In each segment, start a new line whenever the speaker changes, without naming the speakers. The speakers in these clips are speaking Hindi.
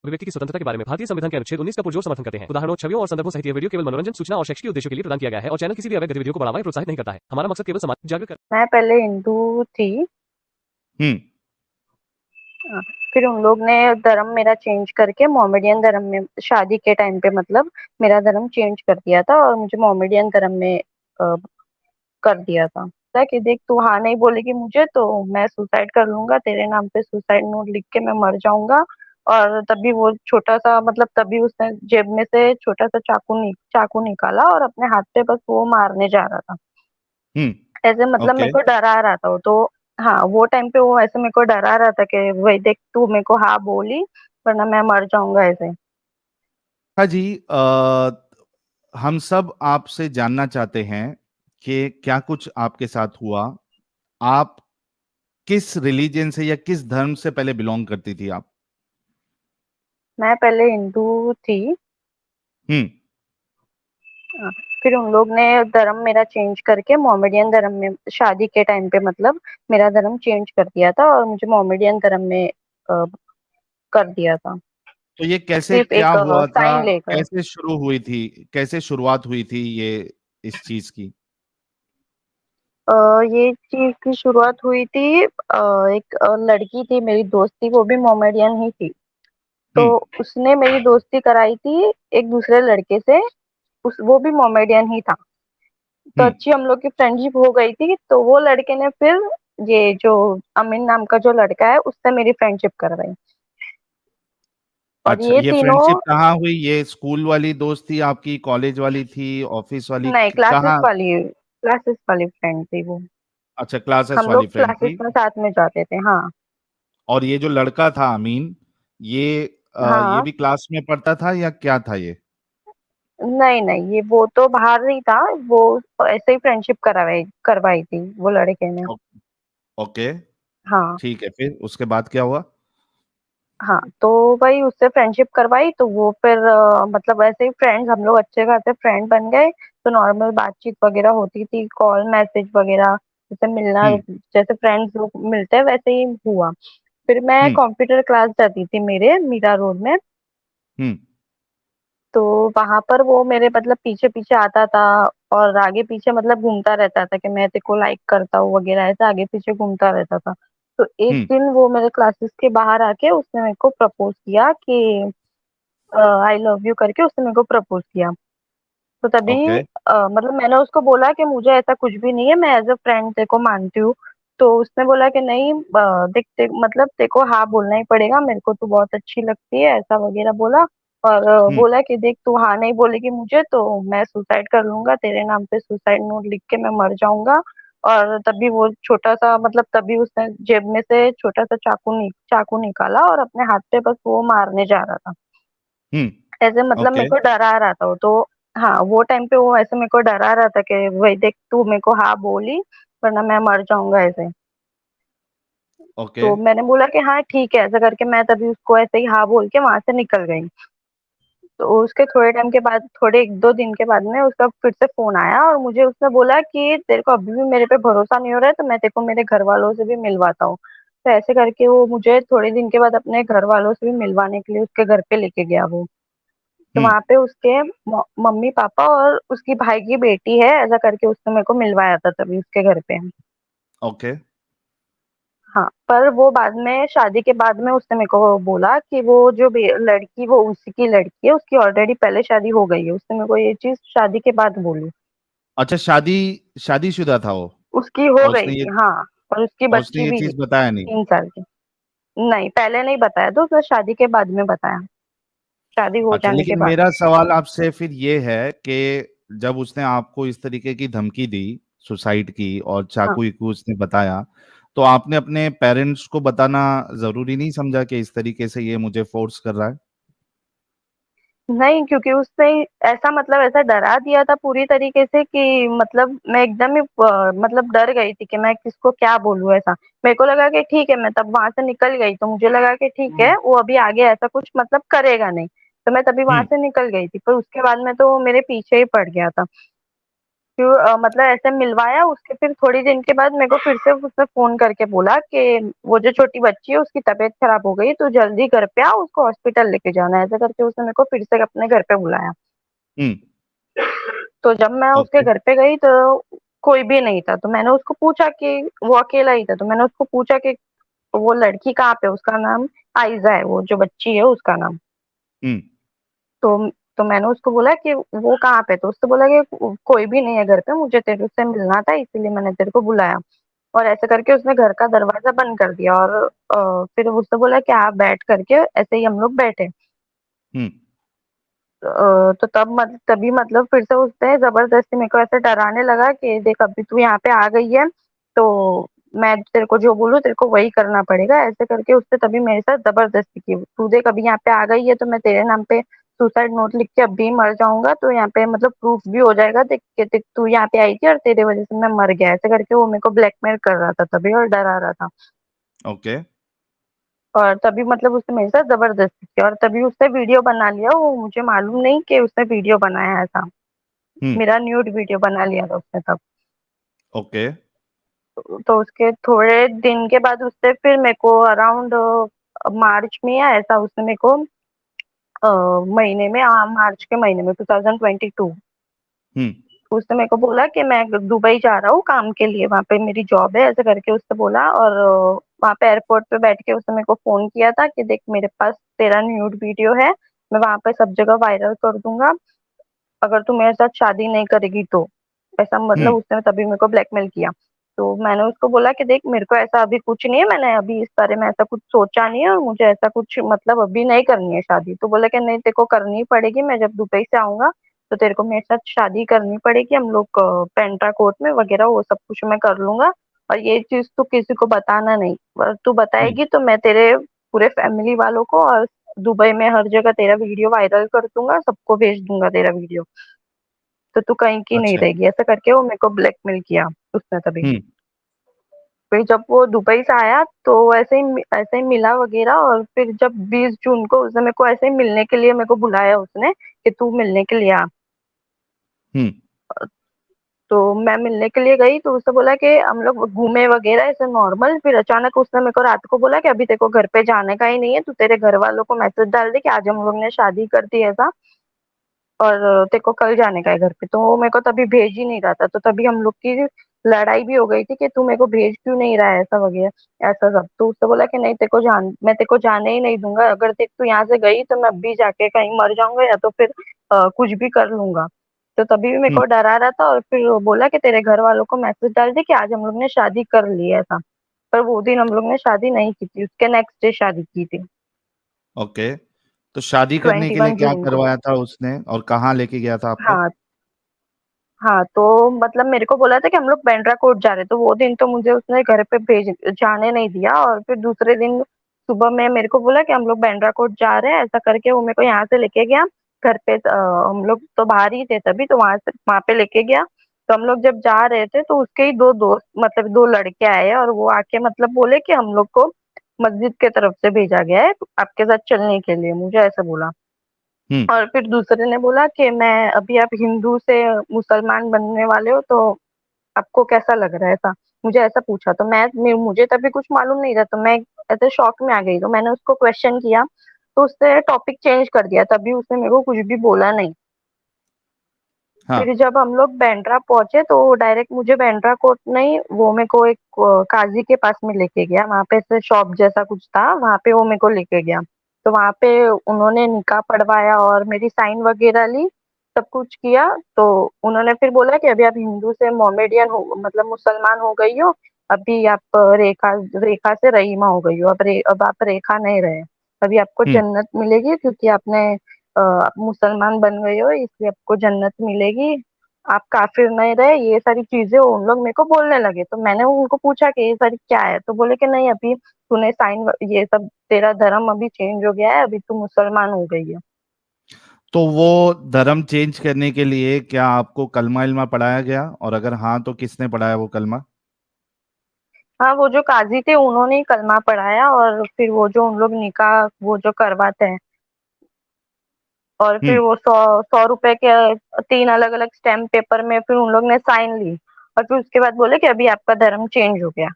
अभिव्यक्ति की स्वतंत्रता के बारे में भारतीय संविधान के अनुच्छेद 19 का पुरजोर समर्थन करते हैं। उदाहरणों, छवियों और संदर्भों सहित यह वीडियो केवल मनोरंजन, सूचना और शैक्षिक उद्देश्यों के लिए प्रदान किया गया है और चैनल किसी भी अवैध गतिविधियों को बढ़ावा या प्रोत्साहित नहीं करता है। हमारा मकसद केवल समाज जागरूक करना।
मैं पहले हिंदू थी।
हम्म।
हाँ, फिर उन लोग ने धर्म मेरा चेंज करके मोमेडियन धर्म में शादी के टाइम पे मतलब मेरा धर्म चेंज कर दिया था और मुझे मोमेडियन धर्म में कर दिया था। कि देख तू हाँ नहीं बोलेगी मुझे तो मैं सुसाइड कर लूंगा, तेरे नाम पे सुसाइड नोट लिख के मैं मर जाऊंगा। और तभी वो छोटा सा मतलब तभी उसने जेब में से छोटा सा चाकू निकाला और अपने हाथ पे बस वो मारने जा रहा था। ऐसे मतलब
ओके।
मेरे को डरा रहा था वो तो। हाँ, वो टाइम पे वो ऐसे मेरे को डरा रहा था कि वही देख तू मेरे को हाँ बोली वरना मैं मर जाऊंगा ऐसे।
हाँ जी, हम सब आपसे जानना चाहते हैं कि क्या कुछ आपके साथ हुआ। आप किस रिलीजन से या किस धर्म से पहले बिलोंग करती थी आप?
मैं पहले हिंदू थी।
हम्म।
हाँ, फिर उन लोग ने धर्म मेरा चेंज करके मोमेडियन धर्म में शादी के टाइम पे मतलब मेरा धर्म चेंज कर दिया था और मुझे मोमेडियन धर्म में कर दिया था।
तो ये कैसे
सिर्फ
क्या
एक
हुआ था?
साइन लेकर।
कैसे शुरू हुई थी? कैसे शुरुआत हुई थी ये इस चीज की?
ये चीज की शुरुआत हुई थी एक लड़की थी मेरी दोस्त थी वो भी मोमेडियन ही थी। तो
हम्म।
उसने मेरी दोस्ती कराई थी एक दूसरे लड़के से। उस वो भी मोमेडियन ही था। तो
हम्म।
अच्छी हम लोग की फ्रेंडशिप हो गई थी तो वो लड़के ने फिर ये जो अमीन नाम का जो लड़का है उससे मेरी फ्रेंडशिप करवाई। और
अच्छा,
ये
ये
तीनों
फ्रेंडशिप कहाँ हुई? ये स्कूल वाली दोस्त थी आपकी, कॉलेज वाली थी, ऑफिस वाली,
नहीं,
कहाँ?
क्लासेस वाली फ्रेंड थी वो।
अच्छा, क्लासेस
हम
वाली
लोग
फ्रेंड
क्लासेस
थी।
में साथ में जाते थे। हाँ।
और ये जो लड़का था अमीन, ये ये
हाँ।
भी क्लास में पढ़ता था या क्या था ये?
नहीं नहीं, ये वो तो बाहर नहीं था। वो ऐसे ही फ्रेंडशिप करवाई करवाई थी वो लड़के ने।
ओ- ओके।
हाँ।
ठीक है, फिर उसके बाद क्या हुआ?
हाँ, तो भाई उससे फ्रेंडशिप करवाई तो वो फिर मतलब ऐसे ही फ्रेंड्स हम लोग अच्छे खासे फ्रेंड बन गए। तो नॉर्मल बातचीत वगैरह होती थी, कॉल मैसेज वगैरह जैसे मिलना
हम्म।
जैसे फ्रेंड्स लोग मिलते हैं वैसे ही हुआ। फिर मैं
हम्म।
कंप्यूटर क्लास जाती थी मेरे मीरा रोड में।
हम्म।
तो वहां पर वो मेरे मतलब पीछे पीछे आता था और आगे पीछे मतलब घूमता रहता था कि मैं तेरे को लाइक करता हूँ वगैरह ऐसा आगे पीछे घूमता रहता था। तो एक
हम्म।
दिन वो मेरे क्लासेस के बाहर आके उसने मेरे को प्रपोज किया कि आई लव यू करके उसने मेरे को प्रपोज किया। तो तभी
ओके।
मतलब मैंने उसको बोला कि मुझे ऐसा कुछ भी नहीं है, मैं एज अ फ्रेंड तेरे को मानती हूँ। तो उसने बोला कि नहीं देख मतलब तेरे को हाँ बोलना ही पड़ेगा, मेरे को तू बहुत अच्छी लगती है ऐसा वगैरह बोला। और
हम्म।
बोला कि देख तू हाँ नहीं बोलेगी मुझे तो मैं सुसाइड कर लूंगा, तेरे नाम पे सुसाइड नोट लिख के मैं मर जाऊंगा। और तभी वो छोटा सा मतलब तभी उसने जेब में से छोटा सा चाकू निकाला और अपने हाथ पे बस वो मारने जा रहा था। ऐसे
हम्म।
मतलब मेरे
ओके।
को डरा रहा था वो तो। हाँ, वो टाइम पे वो ऐसे मेरे को डरा रहा था कि वही देख तू मेरे को हाँ बोली वरना मैं मर जाऊंगा ऐसे।
ओके।
तो मैंने बोला कि हाँ ठीक है ऐसा करके मैं तभी उसको ऐसे ही हाँ बोल के वहां से निकल गई। तो उसके थोड़े टाइम के बाद थोड़े एक दो दिन के बाद में उसका फिर से फोन आया और मुझे उसने बोला कि तेरे को अभी भी मेरे पे भरोसा नहीं हो रहा है तो मैं तेरे को मेरे घर वालों से भी मिलवाता हूँ। तो ऐसे करके वो मुझे थोड़े दिन के बाद अपने घर वालों से भी मिलवाने के लिए उसके घर पे लेके गया वो। तो
हम्म।
वहां पे उसके मम्मी पापा और उसकी भाई की बेटी है ऐसा करके उसने मेरे को मिलवाया था तभी उसके घर पे।
ओके।
हाँ, पर वो बाद में शादी के बाद में उसने मेरे को बोला कि वो जो लड़की वो उसी की लड़की है, उसकी ऑलरेडी पहले शादी हो गई है। उसने मेरे को ये चीज शादी के बाद बोली।
अच्छा, शादीशुदा था वो?
उसकी हो
और
गई
उसने ये
थी हाँ। और उसकी
और उसने
बच्ची
ये
भी
चीज
थी
बताया नहीं?
3 साल की। नहीं, पहले नहीं बताया तो उसने शादी के बाद में बताया, शादी हो
अच्छा,
जाने के
लेकिन
बाद।
मेरा सवाल आपसे फिर ये है कि जब उसने आपको इस तरीके की धमकी दी, सुसाइड की, और
हाँ।
चाकू वाकू उसने बताया, तो आपने अपने पेरेंट्स को बताना जरूरी नहीं समझा कि इस तरीके से ये मुझे फोर्स कर रहा है?
नहीं, क्योंकि उसने ऐसा मतलब ऐसा डरा दिया था पूरी तरीके से कि मतलब मैं एकदम ही मतलब डर गई थी कि मैं किसको क्या बोलूं ऐसा। मेरे को लगा कि ठीक है, मैं तब वहां से निकल गई तो मुझे लगा कि ठीक है वो अभी आगे ऐसा कुछ मतलब करेगा नहीं। तो मैं तभी वहां
हम्म।
से निकल गई थी पर उसके बाद में तो वो मेरे पीछे ही पड़ गया था। फिर मतलब ऐसे मिलवाया उसके, फिर थोड़ी दिन के बाद मेरे को फिर से उसने फोन करके बोला कि वो जो छोटी बच्ची है उसकी तबीयत खराब हो गई, तो जल्दी घर पे आ, उसको हॉस्पिटल लेके जाना है। ऐसा करके उसने मेरे को फिर से अपने घर पे बुलाया।
हम्म।
तो जब मैं उसके
ओके।
घर पे गई तो कोई भी नहीं था, तो मैंने उसको पूछा कि वो अकेला ही था, तो मैंने उसको पूछा कि वो लड़की कहाँ पे है? उसका नाम आयजा है, वो जो बच्ची है उसका नाम।
हम्म।
तो मैंने उसको बोला कि वो कहाँ पे? तो उसने बोला कि कोई भी नहीं है घर पे, मुझे तेरे से मिलना था इसीलिए मैंने तेरे को बुलाया। और ऐसे करके उसने घर का दरवाजा बंद कर दिया, और फिर उसने बोला कि आप बैठ करके, ऐसे ही हम लोग बैठे।
हम्म।
तो तभी मतलब फिर से उसने जबरदस्ती मेरे को ऐसे डराने लगा कि देख अभी तू यहाँ पे आ गई है, तो मैं तेरे को जो बोलूँ तेरे को वही करना पड़ेगा। ऐसे करके उसने तभी मेरे साथ जबरदस्ती की, तू देख अभी यहाँ पे आ गई है तो मैं तेरे नाम पे सुसाइड नोट लिख के अभी मर जाऊंगा, तो यहाँ पे मतलब प्रूफ भी हो जाएगा, देख के देख तू यहाँ पे आई थी और तेरे वजह से मैं मर गया। ऐसे करके वो मेरे को ब्लैकमेल कर रहा था तभी, और डरा रहा था।
ओके।
और तभी मतलब उसने मेरे साथ जबरदस्ती की, और तभी उसने वीडियो बना लिया। वो मुझे मालूम नहीं कि उसने वीडियो बनाया ऐसा,
हम्म।
मेरा न्यूड वीडियो बना लिया था उसने तब।
ओके।
तो उसके थोड़े दिन के बाद उससे फिर मेरे को अराउंड मार्च में या ऐसा उसने मेरे को महीने में, मार्च के महीने में 2022
हम्म।
उसने मेरे को बोला कि मैं दुबई जा रहा हूँ काम के लिए, वहाँ पे मेरी जॉब है, ऐसे करके उसने बोला। और वहाँ पे एयरपोर्ट पे बैठ के उसने मेरे को फोन किया था कि देख मेरे पास तेरा न्यूड वीडियो है, मैं वहाँ पे सब जगह वायरल कर दूंगा अगर तू मेरे साथ शादी नहीं करेगी तो। ऐसा मतलब
हम्म।
उसने तभी मेरे को ब्लैकमेल किया। तो मैंने उसको बोला कि देख मेरे को ऐसा अभी कुछ नहीं है, मैंने अभी इस बारे में ऐसा कुछ सोचा नहीं है, और मुझे ऐसा कुछ मतलब अभी नहीं करनी है शादी। तो बोला कि नहीं तेरे को करनी ही पड़ेगी, मैं जब दुबई से आऊंगा तो तेरे को मेरे साथ शादी करनी पड़ेगी, हम लोग पेंट्रा कोर्ट में वगैरह वो सब कुछ मैं कर लूंगा, और ये चीज तू किसी को बताना नहीं, और तू
हम्म।
बताएगी तो मैं तेरे पूरे फैमिली वालों को और दुबई में हर जगह तेरा वीडियो वायरल कर दूंगा, सबको भेज दूंगा तेरा वीडियो, तो तू कहीं की नहीं
अच्छा।
रहेगी। ऐसा करके वो मेरे को ब्लैकमेल किया उसने तभी।
हम्म।
फिर जब वो दुबई से आया तो ऐसे ही मिला वगैरह, और फिर जब 20 जून को उसने मेरे को ऐसे ही मिलने के लिए मेरे को बुलाया उसने कि तू मिलने के लिए आ।
हम्म।
तो मैं मिलने के लिए गई, तो उसने बोला कि हम लोग घूमे वगैरह ऐसे नॉर्मल। फिर अचानक उसने मेरे को रात को बोला कि अभी तेरे को घर पे जाने का ही नहीं है, तू तेरे घर वालों को मैसेज डाल दे कि आज हम लोग ने शादी कर दी ऐसा, और तेरे को कल जाने का है घर पे। तो वो मेरे को तभी भेज ही नहीं रहा था, तो तभी हम लोग की लड़ाई भी हो गई थी कि तू मेरे को भेज क्यों नहीं रहा है ऐसा वगैरह ऐसा सब। तो उसने बोला कि नहीं तेरे को मैं तेरे को जाने ही नहीं दूंगा, अगर तू यहाँ से गई तो मैं अभी जाके कहीं मर जाऊंगा, या तो फिर कुछ भी कर लूंगा। तो तभी भी मेरे
हम्म।
को डरा रहा था, और फिर वो बोला कि तेरे घर वालों को मैसेज डाल दे कि आज हम लोग ने शादी कर ली है ऐसा। पर वो दिन हम लोग ने शादी नहीं की थी, उसके नेक्स्ट डे शादी की थी,
ओके। तो शादी करने के लिए
21
क्या
जून को।
करवाया था उसने और कहाँ लेके गया था आपको?
हाँ हाँ, तो मतलब मेरे को बोला था कि हम लोग बांद्रा कोर्ट जा रहे, तो वो दिन तो मुझे उसने घर पे भेज जाने नहीं दिया। और फिर दूसरे दिन सुबह में मेरे को बोला कि हम लोग बांद्रा कोर्ट जा रहे हैं, ऐसा करके वो मेरे को यहाँ से लेके गया घर पे। हम लोग तो बाहर ही थे तभी, तो वहां पे लेके गया। तो हम लोग जब जा रहे थे तो उसके ही दो दोस्त मतलब दो लड़के आए, और वो आके मतलब बोले कि हम लोग को मस्जिद के तरफ से भेजा गया है आपके साथ चलने के लिए, मुझे ऐसा बोला।
हम्म।
और फिर दूसरे ने बोला कि मैं अभी आप हिंदू से मुसलमान बनने वाले हो, तो आपको कैसा लग रहा है ऐसा, मुझे ऐसा पूछा। तो मुझे तभी कुछ मालूम नहीं था, तो मैं ऐसे शॉक में आ गई। तो मैंने उसको क्वेश्चन किया, तो उसने टॉपिक चेंज कर दिया, तभी उसने मेरे को कुछ भी बोला नहीं।
हाँ।
फिर जब हम लोग बांद्रा पहुंचे तो डायरेक्ट मुझे बांद्रा कोर्ट नहीं, वो मेरे को एक काजी के पास में लेके गया, वहां पे से शॉप जैसा कुछ था, वहां पे वो मेरे को लेके गया। तो वहां पे उन्होंने निकाह पढ़वाया और मेरी साइन वगैरह ली, सब कुछ किया। तो उन्होंने फिर बोला कि अभी आप हिंदू से मोमेडियन हो, मतलब मुसलमान हो गई हो, अभी आप रेखा रेखा से रहीमा हो गई हो, अब आप रेखा नहीं रहे, अभी आपको
हम्म।
जन्नत मिलेगी, क्योंकि आपने आप मुसलमान बन गए हो इसलिए आपको जन्नत मिलेगी, आप काफिर नहीं रहे, ये सारी चीजें उन लोग मेरे को बोलने लगे। तो मैंने उनको पूछा कि ये सारी क्या है, तो बोले कि नहीं अभी तूने ये सब तेरा धर्म अभी चेंज हो गया है, अभी तू मुसलमान हो गई है।
तो वो धर्म चेंज करने के लिए क्या आपको कलमा इल्मा पढ़ाया गया, और अगर हाँ तो किसने पढ़ाया वो कलमा?
हाँ, वो जो काजी थे उन्होंने ही कलमा पढ़ाया, और फिर वो जो उन लोग निकाह वो जो करवाते हैं और फिर वो 100 रुपए के 3 अलग अलग स्टैम्प पेपर में फिर उन लोग ने साइन ली और फिर उसके बाद बोले कि अभी आपका धर्म चेंज हो गया।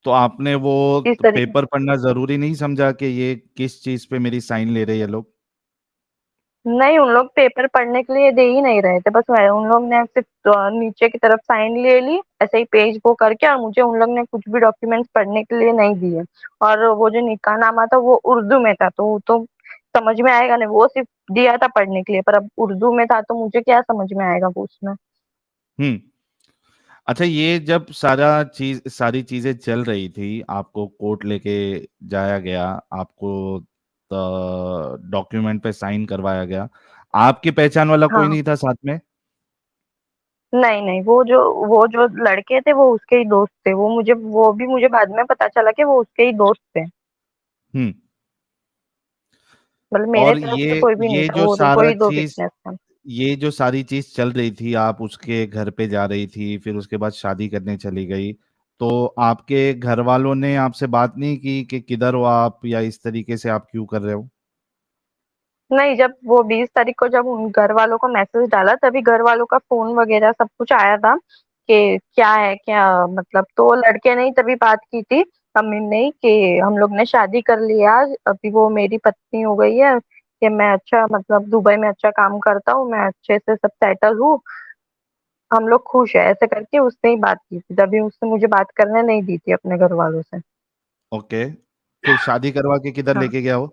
तो आपने वो
इस तरीके
पेपर पढ़ना जरूरी नहीं समझा कि ये किस चीज पे मेरी साइन ले रहे हैं ये लोग?
नहीं, उन लोग पेपर पढ़ने के लिए दे ही नहीं रहे थे, बस उन लोग ने सिर्फ नीचे की तरफ साइन ले ली ऐसे ही पेज वो करके, और मुझे उन लोग ने कुछ भी डॉक्यूमेंट्स पढ़ने के लिए नहीं दिए। और वो जो निकाहनामा था वो उर्दू में था, तो वो तो समझ में आएगा नहीं, वो सिर्फ दिया था पढ़ने के लिए, पर अब उर्दू में था तो मुझे क्या समझ में आएगा वो उसमें।
हम्म। अच्छा, ये जब सारी चीजें चल रही थी, आपको कोर्ट लेके जाया गया, आपको डॉक्यूमेंट पे साइन करवाया गया, आपकी पहचान वाला कोई
हाँ,
नहीं था साथ में?
नहीं नहीं, वो जो लड़के थे वो उसके ही दोस्त थे, वो भी मुझे बाद में पता चला कि वो उसके ही दोस्त थे।
हम्म।
मतलब मेरे
और
तरफ से कोई भी नहीं था, वो कोई दो विटनेस था।
ये जो सारी चीज चल रही थी, आप उसके घर पे जा रही थी, फिर उसके बाद शादी करने चली गई, तो आपके घर वालों ने आपसे बात नहीं की कि किधर हो आप, या इस तरीके से आप क्यों कर रहे हो?
नहीं, जब वो 20 तारीख को जब उन घर वालों को मैसेज डाला तभी घर वालों का फोन वगैरह सब कुछ आया था कि क्या है क्या, मतलब तो लड़के ने ही तभी बात की थी, अम्मी ने ही, कि हम लोग ने शादी कर लिया आज, अभी वो मेरी पत्नी हो गई है, कि मैं अच्छा मतलब दुबई में अच्छा काम करता हूँ, मैं अच्छे से सब सेटल हूँ, हम लोग खुश है, ऐसे करके उसने ही बात की थी, तभी उसने मुझे बात करने नहीं दी थी अपने घर वालों से।
ओके। फिर शादी करवा के किधर
हाँ,
लेके गया वो?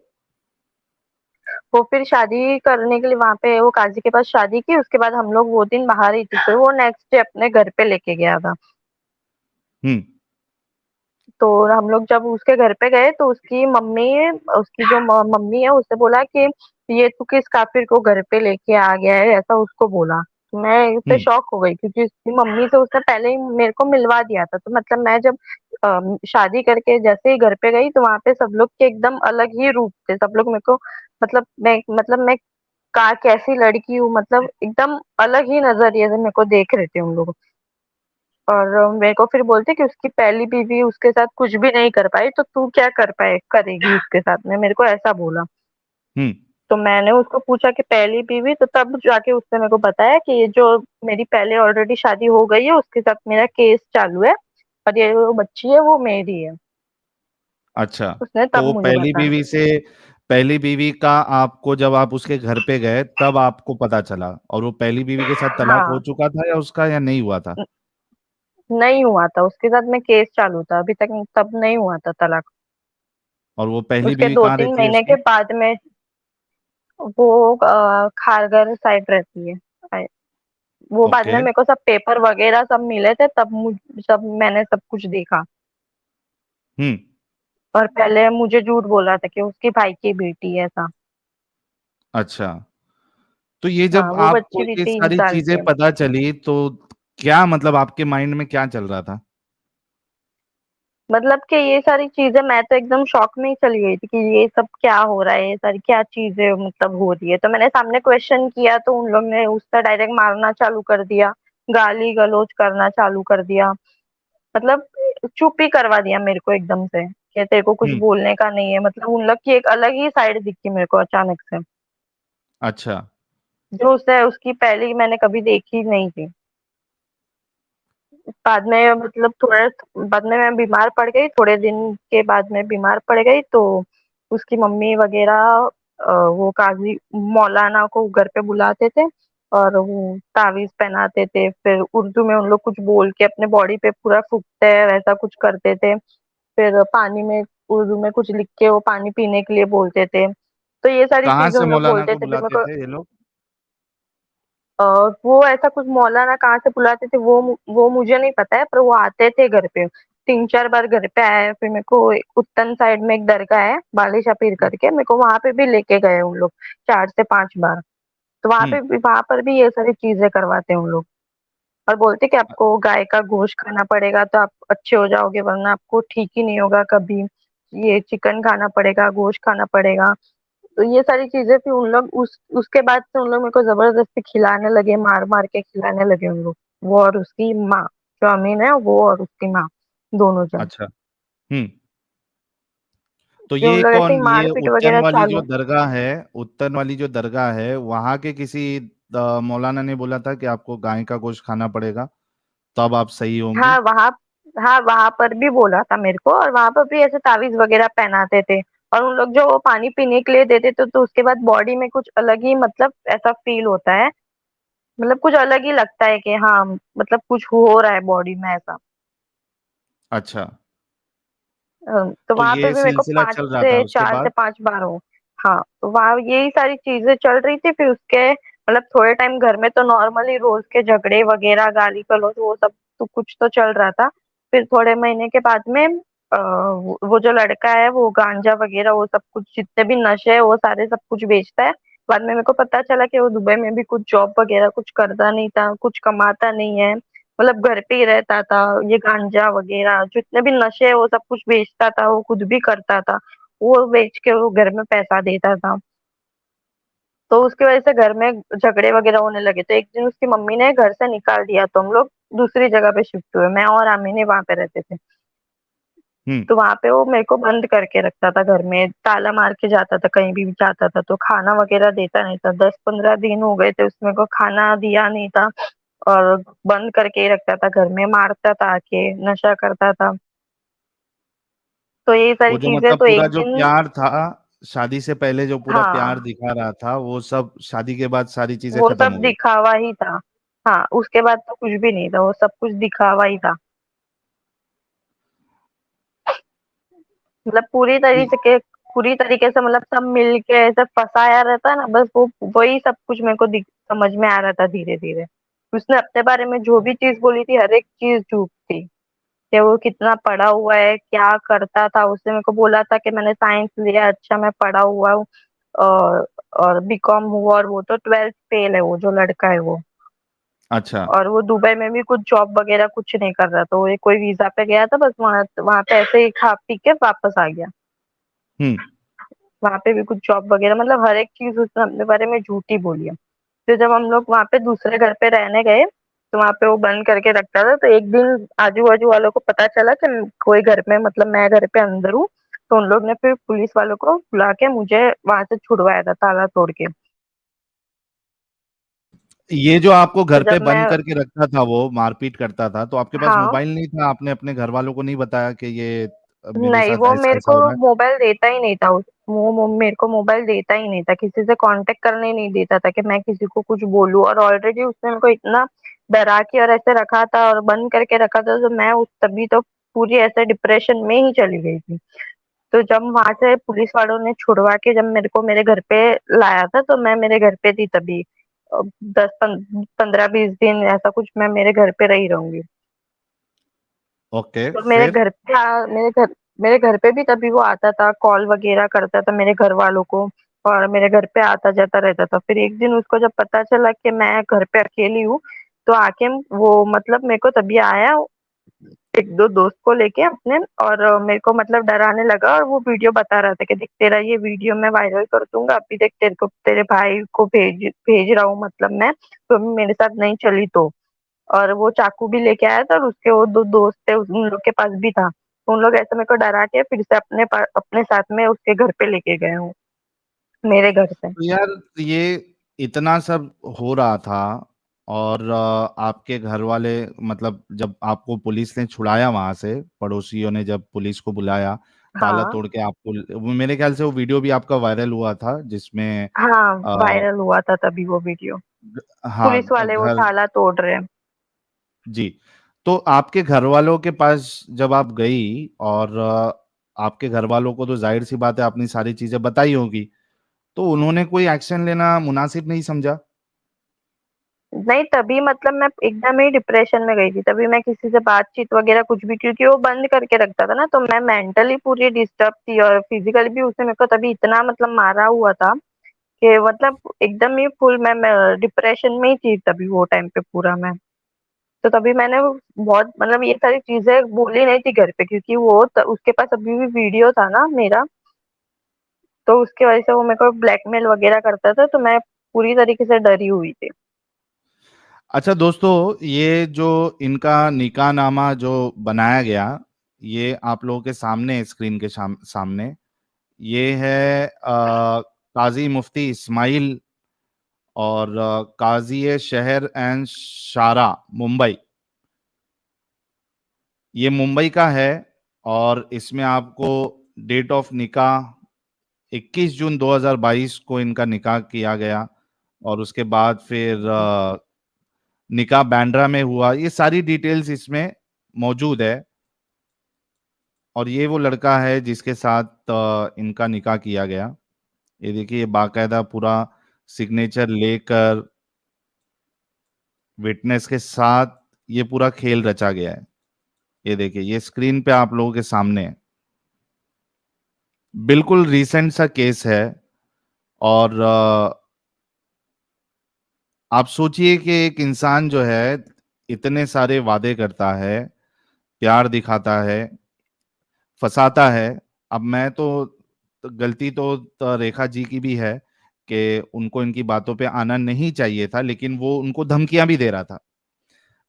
वो फिर शादी करने के लिए वहां पे वो काजी के पास शादी की, उसके बाद हम लोग वो दिन बाहर ही थे, फिर वो नेक्स्ट डे अपने घर पे लेके गया था।
हम्म।
तो हम लोग जब उसके घर पे गए तो उसकी जो मम्मी है उससे बोला कि ये तू किस काफिर को घर पे लेके आ गया है, ऐसा उसको बोला। तो मैं इससे
हम्म।
शॉक हो गई क्योंकि उसकी मम्मी से उसने पहले ही मेरे को मिलवा दिया था, तो मतलब मैं जब शादी करके जैसे ही घर पे गई तो वहां पे सब लोग के एकदम अलग ही रूप थे, सब लोग मेरे को मतलब मैं कैसी लड़की हूँ, मतलब एकदम अलग ही नजरिए से मेरे को देख रहे थे उन लोग। और मेरे को फिर बोलते कि उसकी पहली बीवी उसके साथ कुछ भी नहीं कर पाई, तो तू क्या करेगी उसके साथ में, मेरे को ऐसा बोला।
हम्म।
तो मैंने उसको पूछा कि पहली बीवी, तो तब जाके उसने मेरे को बताया कि ये जो मेरी पहले ऑलरेडी शादी हो गई है उसके साथ मेरा केस चालू है, और ये जो बच्ची है वो मेरी है।
अच्छा,
उसने
तो
तब
वो
मुझे बताया।
पहली बीवी का आपको जब आप उसके घर पे गए तब आपको पता चला, और वो पहली बीवी के साथ तलाक हो
हाँ,
चुका था या उसका, या नहीं हुआ था?
नहीं हुआ था उसके साथ में, केस चालू था अभी तक, तब नहीं हुआ था तलाक।
और वो पहली
उसके
बीवी
दो
कहाँ
तीन
रहती है
महीने के
उसकी?
बाद में वो खारघर साइड रहती है। आई- वो बाद
ओके।
में मेरे को सब पेपर वगैरह सब मिले थे, तब सब मैंने सब कुछ देखा।
हम्म।
और पहले मुझे झूठ बोला था कि उसकी भाई की बेटी है ऐसा।
अच्छा, तो ये
हाँ,
जब
वो
आपको
बच्ची भी
ये
3
सारी
साल की
चीजें
है।
पता चली तो क्या मतलब आपके माइंड में क्या चल रहा था?
मतलब कि ये सारी चीजें, मैं तो एकदम शॉक में ही चली गई थी कि ये सब क्या हो रहा है, ये सारी क्या चीजें मतलब हो रही है। तो मैंने सामने क्वेश्चन किया तो उन लोग ने उसका डायरेक्ट मारना चालू कर दिया, गाली गलौज करना चालू कर दिया, मतलब चुप ही करवा दिया मेरे को एकदम से कि तेरे को कुछ
हम्म।
बोलने का नहीं है। मतलब उन लोग की एक अलग ही साइड दिखी मेरे को अचानक से,
अच्छा।
जो उससे उसकी पहले मैंने कभी देखी नहीं थी। बाद में मतलब थोड़ा बाद में मैं बीमार पड़ गई, थोड़े दिन के बाद में बीमार पड़ गई, तो उसकी मम्मी वगैरह वो काजी मौलाना को घर पे बुलाते थे और वो तावीज पहनाते थे, फिर उर्दू में उन लोग कुछ बोल के अपने बॉडी पे पूरा फूकते हैं वैसा कुछ करते थे, फिर पानी में उर्दू में कुछ लिख के वो पानी पीने के लिए बोलते थे, तो ये सारी
कहाँ
चीजें
से
उन लोग
मौलाना
बोलते
को
थे। फिर
बुलाते
मेरे को
थे ये लोग?
वो ऐसा कुछ मौलाना कहाँ से बुलाते थे वो मुझे नहीं पता है, पर वो आते थे घर पे, 3 4 बार घर पे आए। फिर मेरे को उत्तन साइड में एक दरगाह है बालिशा पीर करके, मेरे को वहां पे भी लेके गए उन लोग 4 से 5 बार। तो
हम्म।
वहां पर भी ये सारी चीजें करवाते हैं उन लोग, और बोलते कि आपको गाय का गोश्त खाना पड़ेगा तो आप अच्छे हो जाओगे, वरना आपको ठीक ही नहीं होगा कभी, ये चिकन खाना पड़ेगा, गोश्त खाना पड़ेगा। तो ये सारी चीजें फिर उन लोग उसके बाद से उन लोग मेरे को जबरदस्ती खिलाने लगे, मार मार के खिलाने लगे उन लोग, वो और उसकी माँ, जो अमीन है वो और उसकी माँ, दोनों जन।
अच्छा। हम्म। तो
फिर उन
ये
लोग ऐसे ही
कौन, ये
मारपीट
उत्तन
वगैरह
वाली जो
चालू।
दरगाह है, उत्तन वाली जो दरगाह है, वहां के किसी मौलाना ने बोला था कि आपको गाय का गोश्त खाना पड़ेगा, तब आप सही होंगी?
हाँ वहाँ, हाँ वहां पर भी बोला था मेरे को, और वहां पर भी ऐसे तावीज वगैरह पहनाते थे। और उन लोग जो वो पानी पीने के लिए देते थे, तो उसके बाद बॉडी में कुछ अलग ही मतलब ऐसा फील होता है, मतलब कुछ अलग ही लगता है कि हाँ मतलब कुछ हो रहा है बॉडी में ऐसा।
अच्छा,
तो
तो
वहां पे
ये
भी मेरे को
सिलसिला
पांच
चल रहा था
से
उसके
चार से
बाद?
पांच बार हो। हाँ तो वहाँ यही सारी चीजें चल रही थी। फिर उसके मतलब थोड़े टाइम घर में तो नॉर्मली रोज के झगड़े वगैरह, गाली गलौज, वो सब तो कुछ तो चल रहा था। फिर थोड़े महीने के बाद में वो जो लड़का है वो गांजा वगैरह वो सब कुछ जितने भी नशे है वो सारे सब कुछ बेचता है। बाद में मेरे को पता चला कि वो दुबई में भी कुछ जॉब वगैरह कुछ करता नहीं था, कुछ कमाता नहीं है, मतलब घर पे ही रहता था। ये गांजा वगैरह जितने भी नशे है वो सब कुछ बेचता था, वो खुद भी करता था। वो बेच के वो घर में पैसा देता था। तो उसकी वजह से घर में झगड़े वगैरह होने लगे। तो एक दिन उसकी मम्मी ने घर से निकाल दिया, तो हम लोग दूसरी जगह पे शिफ्ट हुए, मैं और आमिनी वहां पे रहते थे।
हम्म।
तो वहां पे वो मेरे को बंद करके रखता था घर में, ताला मार के जाता था कहीं भी जाता था, तो खाना वगैरह देता नहीं था। 10-15 दिन हो गए थे उसमें को खाना दिया नहीं था, और बंद करके ही रखता था घर में, मारता था आके, नशा करता था। तो ये सारी
वो जो
चीजें
मतलब
तो
पूरा
एक
जो
दिन।
प्यार था, शादी से पहले जो पूरा प्यार
हाँ
दिखा रहा था, वो सब शादी के बाद सारी चीजें
वो
खत्म
सब
हो गई?
दिखावा ही था। हाँ उसके बाद तो कुछ भी नहीं था, वो सब कुछ दिखावा ही था। मतलब पूरी तरीके से मतलब सब मिल के ऐसे फंसाया रहता है ना, बस वो वही सब कुछ मेरे को समझ में आ रहा था धीरे धीरे। उसने अपने बारे में जो भी चीज बोली थी हर एक चीज झूठ थी। कि वो कितना पढ़ा हुआ है, क्या करता था, उसने मेरे को बोला था कि मैंने साइंस लिया, अच्छा मैं पढ़ा हुआ हूँ, और और बीकॉम हुआ, और वो तो 12th फेल है वो जो लड़का है वो।
अच्छा।
और वो दुबई में भी कुछ जॉब वगैरह कुछ नहीं कर रहा था, वो कोई वीजा पे गया था, बस वहां वहां पे ऐसे ही खा पी के वापस आ गया।
हम्म।
वहां पे भी कुछ जॉब वगैरह मतलब हर एक चीज उसने अपने बारे में झूठी बोली है। फिर जब हम लोग वहां पे दूसरे घर पे रहने गए, तो वहां पे वो बंद करके रखता था। तो एक दिन आजू बाजू वालों को पता चला कि कोई घर में मतलब मैं घर पे अंदर हूँ। तो उन लोग ने फिर पुलिस वालों को बुला के मुझे वहां से छुड़वाया था ताला तोड़ के।
ये जो आपको
तो
घर पे
जब मैं,
बंद करके रखता था, वो मारपीट करता था, तो आपके पास
हाँ,
मोबाइल नहीं था? आपने अपने घर वालों को नहीं बताया कि ये मेरे
नहीं
साथ
वो
ऐसा
मेरे
ऐसा
को
हो रहा है?
मोबाइल देता ही नहीं था। वो मेरे को मोबाइल देता ही नहीं था, किसी से कांटेक्ट करने ही नहीं देता था कि मैं किसी को कुछ बोलूं। और ऑलरेडी उसने मेरे को इतना डरा के और ऐसे रखा था और बंद करके रखा था, तो मैं उस तभी तो पूरी ऐसे डिप्रेशन में ही चली गई थी। तो जब वहां से पुलिस वालों ने छुड़वा के जब मेरे को मेरे घर पे लाया था, तो मैं मेरे घर पे थी तभी। 10-15-20 दिन ऐसा कुछ मैं मेरे घर पे रही रहूंगी।
ओके,
तो
फिर?
मेरे घर पे भी तभी वो आता था, कॉल वगैरह करता था मेरे घर वालों को, और मेरे घर पे आता जाता रहता था। फिर एक दिन उसको जब पता चला कि मैं घर पे अकेली हूँ, तो आके वो मतलब मेरे को तभी आया, एक दो दोस्त को लेके अपने, और मेरे को मतलब डराने लगा। और वो वीडियो बता रहा था कि देख तेरा ये वीडियो मैं वायरल कर दूंगा, अभी देख तेरे को तेरे भाई को भेज भेज रहा हूँ, मतलब मैं तो मेरे साथ नहीं चली तो। और वो चाकू भी लेके आया था, और उसके वो दो दोस्त थे उन लोग के पास भी था। तो उन लोग ऐसे मेरे को डरा के फिर से अपने साथ में उसके घर पे लेके गए हूँ, मेरे घर से।
तो यार, ये इतना सब हो रहा था, और आपके घर वाले, मतलब जब आपको पुलिस ने छुड़ाया वहां से, पड़ोसियों ने जब पुलिस को बुलाया, ताला
हाँ
तोड़ के आपको, मेरे ख्याल से वो वीडियो भी आपका वायरल हुआ था जिसमें
हाँ
आ,
वायरल हुआ था तभी वो वीडियो।
हाँ,
पुलिस वाले वो
घर।
ताला तोड़ रहे हैं।
जी। तो आपके घर वालों के पास जब आप गई, और आपके घर वालों को तो जाहिर सी बात है आपने सारी चीजें बताई होगी, तो उन्होंने कोई एक्शन लेना मुनासिब नहीं समझा?
नहीं तभी मतलब मैं एकदम ही डिप्रेशन में गई थी, तभी मैं किसी से बातचीत वगैरह कुछ भी, क्योंकि वो बंद करके रखता था ना, तो मैं मेंटली पूरी डिस्टर्ब थी, और फिजिकली भी उसने मेरे को तभी इतना मतलब मारा हुआ था कि मतलब एकदम ही फुल मैं डिप्रेशन में ही थी तभी वो टाइम पे पूरा मैं। तो तभी मैंने बहुत मतलब ये सारी चीजें बोली नहीं थी घर पे, क्योंकि उसके पास अभी भी वीडियो था ना मेरा। तो उसकी वजह से वो मेरे को ब्लैकमेल वगैरह करता था, तो मैं पूरी तरीके से डरी हुई थी।
अच्छा दोस्तों, ये जो इनका निकाहनामा जो बनाया गया, ये आप लोगों के सामने, स्क्रीन के सामने, ये है काजी मुफ्ती इस्माइल और काजी शहर एंड शारा मुंबई। ये मुंबई का है और इसमें आपको डेट ऑफ निकाह 21 जून 2022 को इनका निकाह किया गया और उसके बाद फिर निकाह बांद्रा में हुआ। ये सारी डिटेल्स इसमें मौजूद है और ये वो लड़का है जिसके साथ इनका निकाह किया गया। ये देखिए, ये बाकायदा पूरा सिग्नेचर लेकर विटनेस के साथ ये पूरा खेल रचा गया है। ये देखिए, ये स्क्रीन पे आप लोगों के सामने है। बिल्कुल रिसेंट सा केस है और आप सोचिए कि एक इंसान जो है इतने सारे वादे करता है, प्यार दिखाता है, फंसाता है। अब मैं तो गलती तो रेखा जी की भी है कि उनको इनकी बातों पे आना नहीं चाहिए था, लेकिन वो उनको धमकियां भी दे रहा था।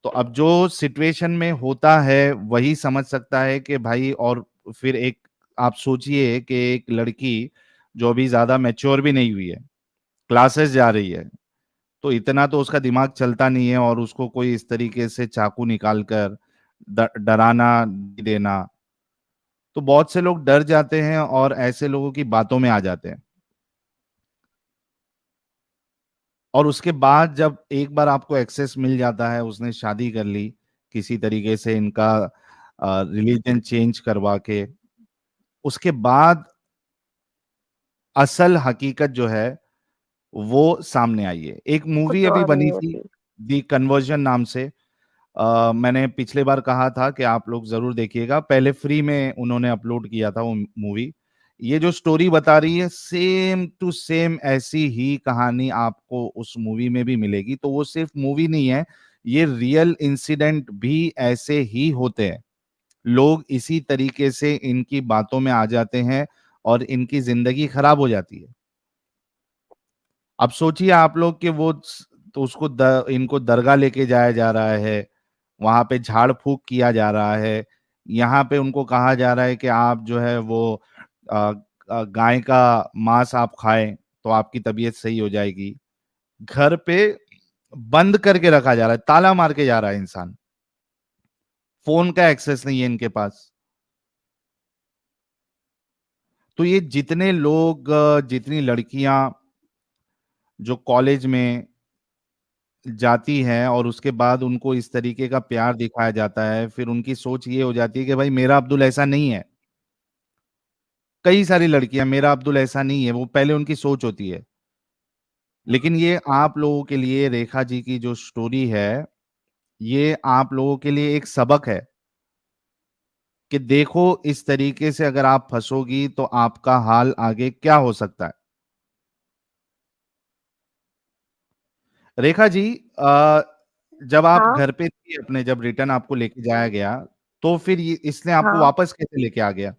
तो अब जो सिचुएशन में होता है वही समझ सकता है कि भाई। और फिर एक आप सोचिए कि एक लड़की जो अभी ज्यादा मैच्योर भी नहीं हुई है, क्लासेस जा रही है, तो इतना तो उसका दिमाग चलता नहीं है और उसको कोई इस तरीके से चाकू निकाल कर डराना देना। तो बहुत से लोग डर जाते हैं और ऐसे लोगों की बातों में आ जाते हैं। और उसके बाद जब एक बार आपको एक्सेस मिल जाता है, उसने शादी कर ली किसी तरीके से, इनका रिलीजन चेंज करवा के, उसके बाद असल हकीकत जो है वो सामने आई है। एक मूवी
खुद
अभी
और
बनी
रही
थी,
होती।
दी कन्वर्जन नाम से। मैंने पिछले बार कहा था कि आप लोग जरूर देखिएगा, पहले फ्री में उन्होंने अपलोड किया था वो मूवी। ये जो स्टोरी बता रही है सेम टू सेम ऐसी ही कहानी आपको उस मूवी में भी मिलेगी। तो वो सिर्फ मूवी नहीं है, ये रियल इंसिडेंट भी ऐसे ही होते हैं। लोग इसी तरीके से इनकी बातों में आ जाते हैं और इनकी जिंदगी खराब हो जाती है। अब सोचिए आप लोग कि तो उसको इनको दरगाह लेके जाया जा रहा है, वहां पे झाड़ फूक किया जा रहा है, यहाँ पे उनको कहा जा रहा है कि आप जो है वो अ, गाय का मांस आप खाएं तो आपकी तबीयत सही हो जाएगी। घर पे बंद करके रखा जा रहा है, ताला मार के जा रहा है इंसान, फोन का एक्सेस नहीं है इनके पास। तो ये जितने लोग जितनी लड़कियां जो कॉलेज में जाती हैं और उसके बाद उनको इस तरीके का प्यार दिखाया जाता है, फिर उनकी सोच ये हो जाती है कि भाई मेरा अब्दुल ऐसा नहीं है। कई सारी लड़कियां मेरा अब्दुल ऐसा नहीं है, वो पहले उनकी सोच होती है। लेकिन ये आप लोगों के लिए, रेखा जी की जो स्टोरी है, ये आप लोगों के लिए एक सबक है कि देखो इस तरीके से अगर आप फंसोगी तो आपका हाल आगे क्या हो सकता है। रेखा जी, जब आप
हाँ
घर पे थी अपने, जब रिटर्न आपको लेके जाया गया, तो फिर इसने आपको
हाँ।
वापस कैसे लेके आ गया?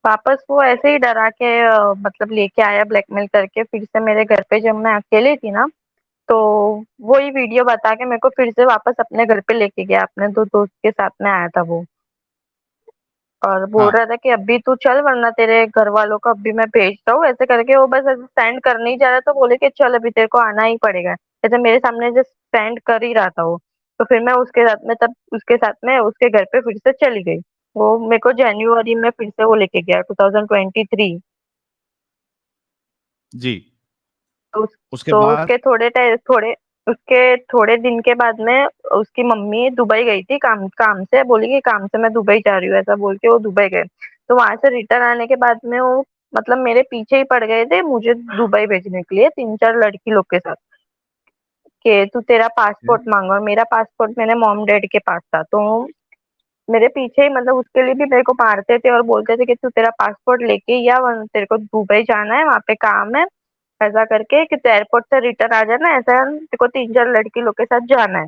वापस वो ऐसे ही डरा के मतलब लेके आया ब्लैकमेल करके फिर से मेरे घर पे, जब मैं अकेली थी ना, तो वही वीडियो बता के मेरे को फिर से वापस अपने घर पे लेके गया। अपने दो दोस्त के साथ में आया था वो, और बोल
हाँ।
रहा था कि अभी तू चल वरना तेरे घर वालों को अभी मैं भेजता हूँ, ऐसे करके। वो बस ऐसे स्टैंड कर नहीं जा रहा, तो बोले कि चल अभी तेरे को आना ही पड़ेगा। ऐसे मेरे सामने जो स्टैंड कर ही रहा था वो। तो फिर मैं उसके साथ में, तब उसके साथ में उसके घर पे फिर से चली गई। वो मेरे को जनवरी में फिर से वो लेके गया, 2023।
जी।
तो
उसके
तो
बाद?
उसके थोड़े दिन के बाद में उसकी मम्मी दुबई गई थी, काम काम से। बोली कि काम से मैं दुबई जा रही हूँ, ऐसा बोल के वो दुबई गए। तो वहां से रिटर्न आने के बाद में वो मतलब मेरे पीछे ही पड़ गए थे मुझे दुबई भेजने के लिए, 3-4 लड़की लोग के साथ। कि तू तेरा पासपोर्ट मांग, और मेरा पासपोर्ट मेरे मॉम डैड के पास था। तो मेरे पीछे ही मतलब उसके लिए भी मेरे को मारते थे और बोलते थे कि तू तेरा पासपोर्ट लेके ही आ, वरना तेरे को दुबई जाना है, वहां पे काम है, ऐसा करके कि तू एयरपोर्ट से रिटर्न आ जाना, ऐसा तेरे को 3-4 लड़की लोग के साथ जाना है,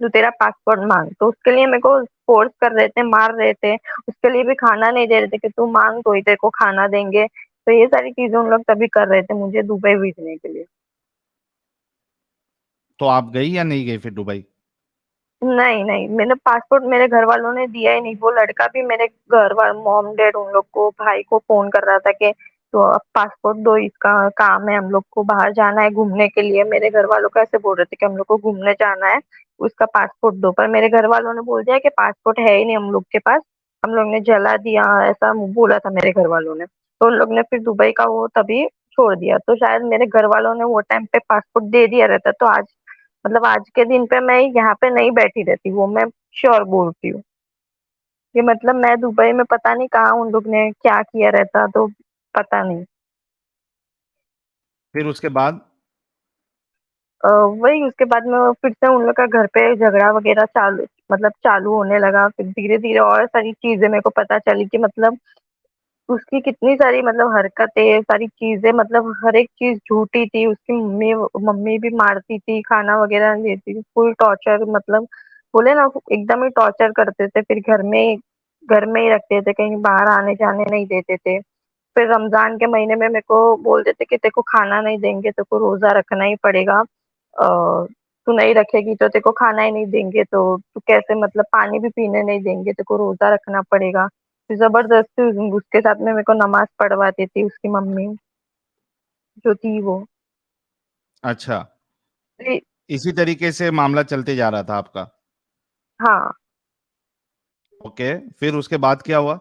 तू तेरा पासपोर्ट मांग। तो उसके लिए मेरे को फोर्स कर रहे थे, मार रहे थे। उसके लिए भी खाना नहीं दे रहे थे कि तू मांग तो ही तेरे को खाना देंगे। तो ये सारी चीजें उन लोग तभी कर रहे थे मुझे दुबई भेजने के लिए।
तो आप गई या नहीं गई फिर दुबई?
नहीं नहीं, मैंने पासपोर्ट मेरे घर वालों ने दिया ही नहीं। वो लड़का भी मेरे घर वाले मॉम डैड उन लोग को भाई को फोन कर रहा था कि तो अब पासपोर्ट दो, इसका काम है, हम लोग को बाहर जाना है घूमने के लिए। मेरे घर वालों को ऐसे बोल रहे थे कि हम लोग को घूमने जाना है, उसका पासपोर्ट दो। पर मेरे घर वालों ने बोल दिया कि पासपोर्ट है ही नहीं हम लोग के पास, हम लोग ने जला दिया, ऐसा बोला था मेरे घर वालों ने। तो उन लोग ने फिर दुबई का वो तभी छोड़ दिया। तो शायद मेरे घर वालों ने वो टाइम पे पासपोर्ट दे दिया रहता तो आज, मतलब आज के दिन पे मैं यहाँ पे नहीं बैठी रहती, वो मैं श्योर बोलती हूँ। कि मतलब मैं दुबई में पता नहीं कहाँ उन लोग ने क्या किया रहता, तो पता नहीं।
फिर उसके बाद?
वही उसके बाद में वो फिर से उन लोग का घर पे झगड़ा वगैरह चालू, मतलब चालू होने लगा। फिर धीरे धीरे और सारी चीजें मेरे को पता चली कि मतलब उसकी कितनी सारी मतलब हरकतें, सारी चीजें, मतलब हर एक चीज झूठी थी। उसकी मम्मी मम्मी भी मारती थी, खाना वगैरह नहीं देती थी, फुल टॉर्चर, मतलब बोले ना एकदम ही टॉर्चर करते थे। फिर घर में ही रखते थे, कहीं बाहर आने जाने नहीं देते थे। फिर रमजान के महीने में मेरे को बोल देते कि तेरे को खाना नहीं देंगे, तेरे को रोजा रखना ही पड़ेगा। तू नहीं रखेगी तो तेरे को खाना ही नहीं देंगे, तो तू कैसे, मतलब पानी भी पीने नहीं देंगे, तेरे को रोजा रखना पड़ेगा। फिर जबरदस्ती उसके साथ में मेरे को नमाज पढ़वाती थी उसकी मम्मी जो थी वो।
अच्छा,
फिर-
इसी तरीके से मामला चलते जा रहा था आपका?
हाँ।
ओके, फिर उसके बाद क्या हुआ?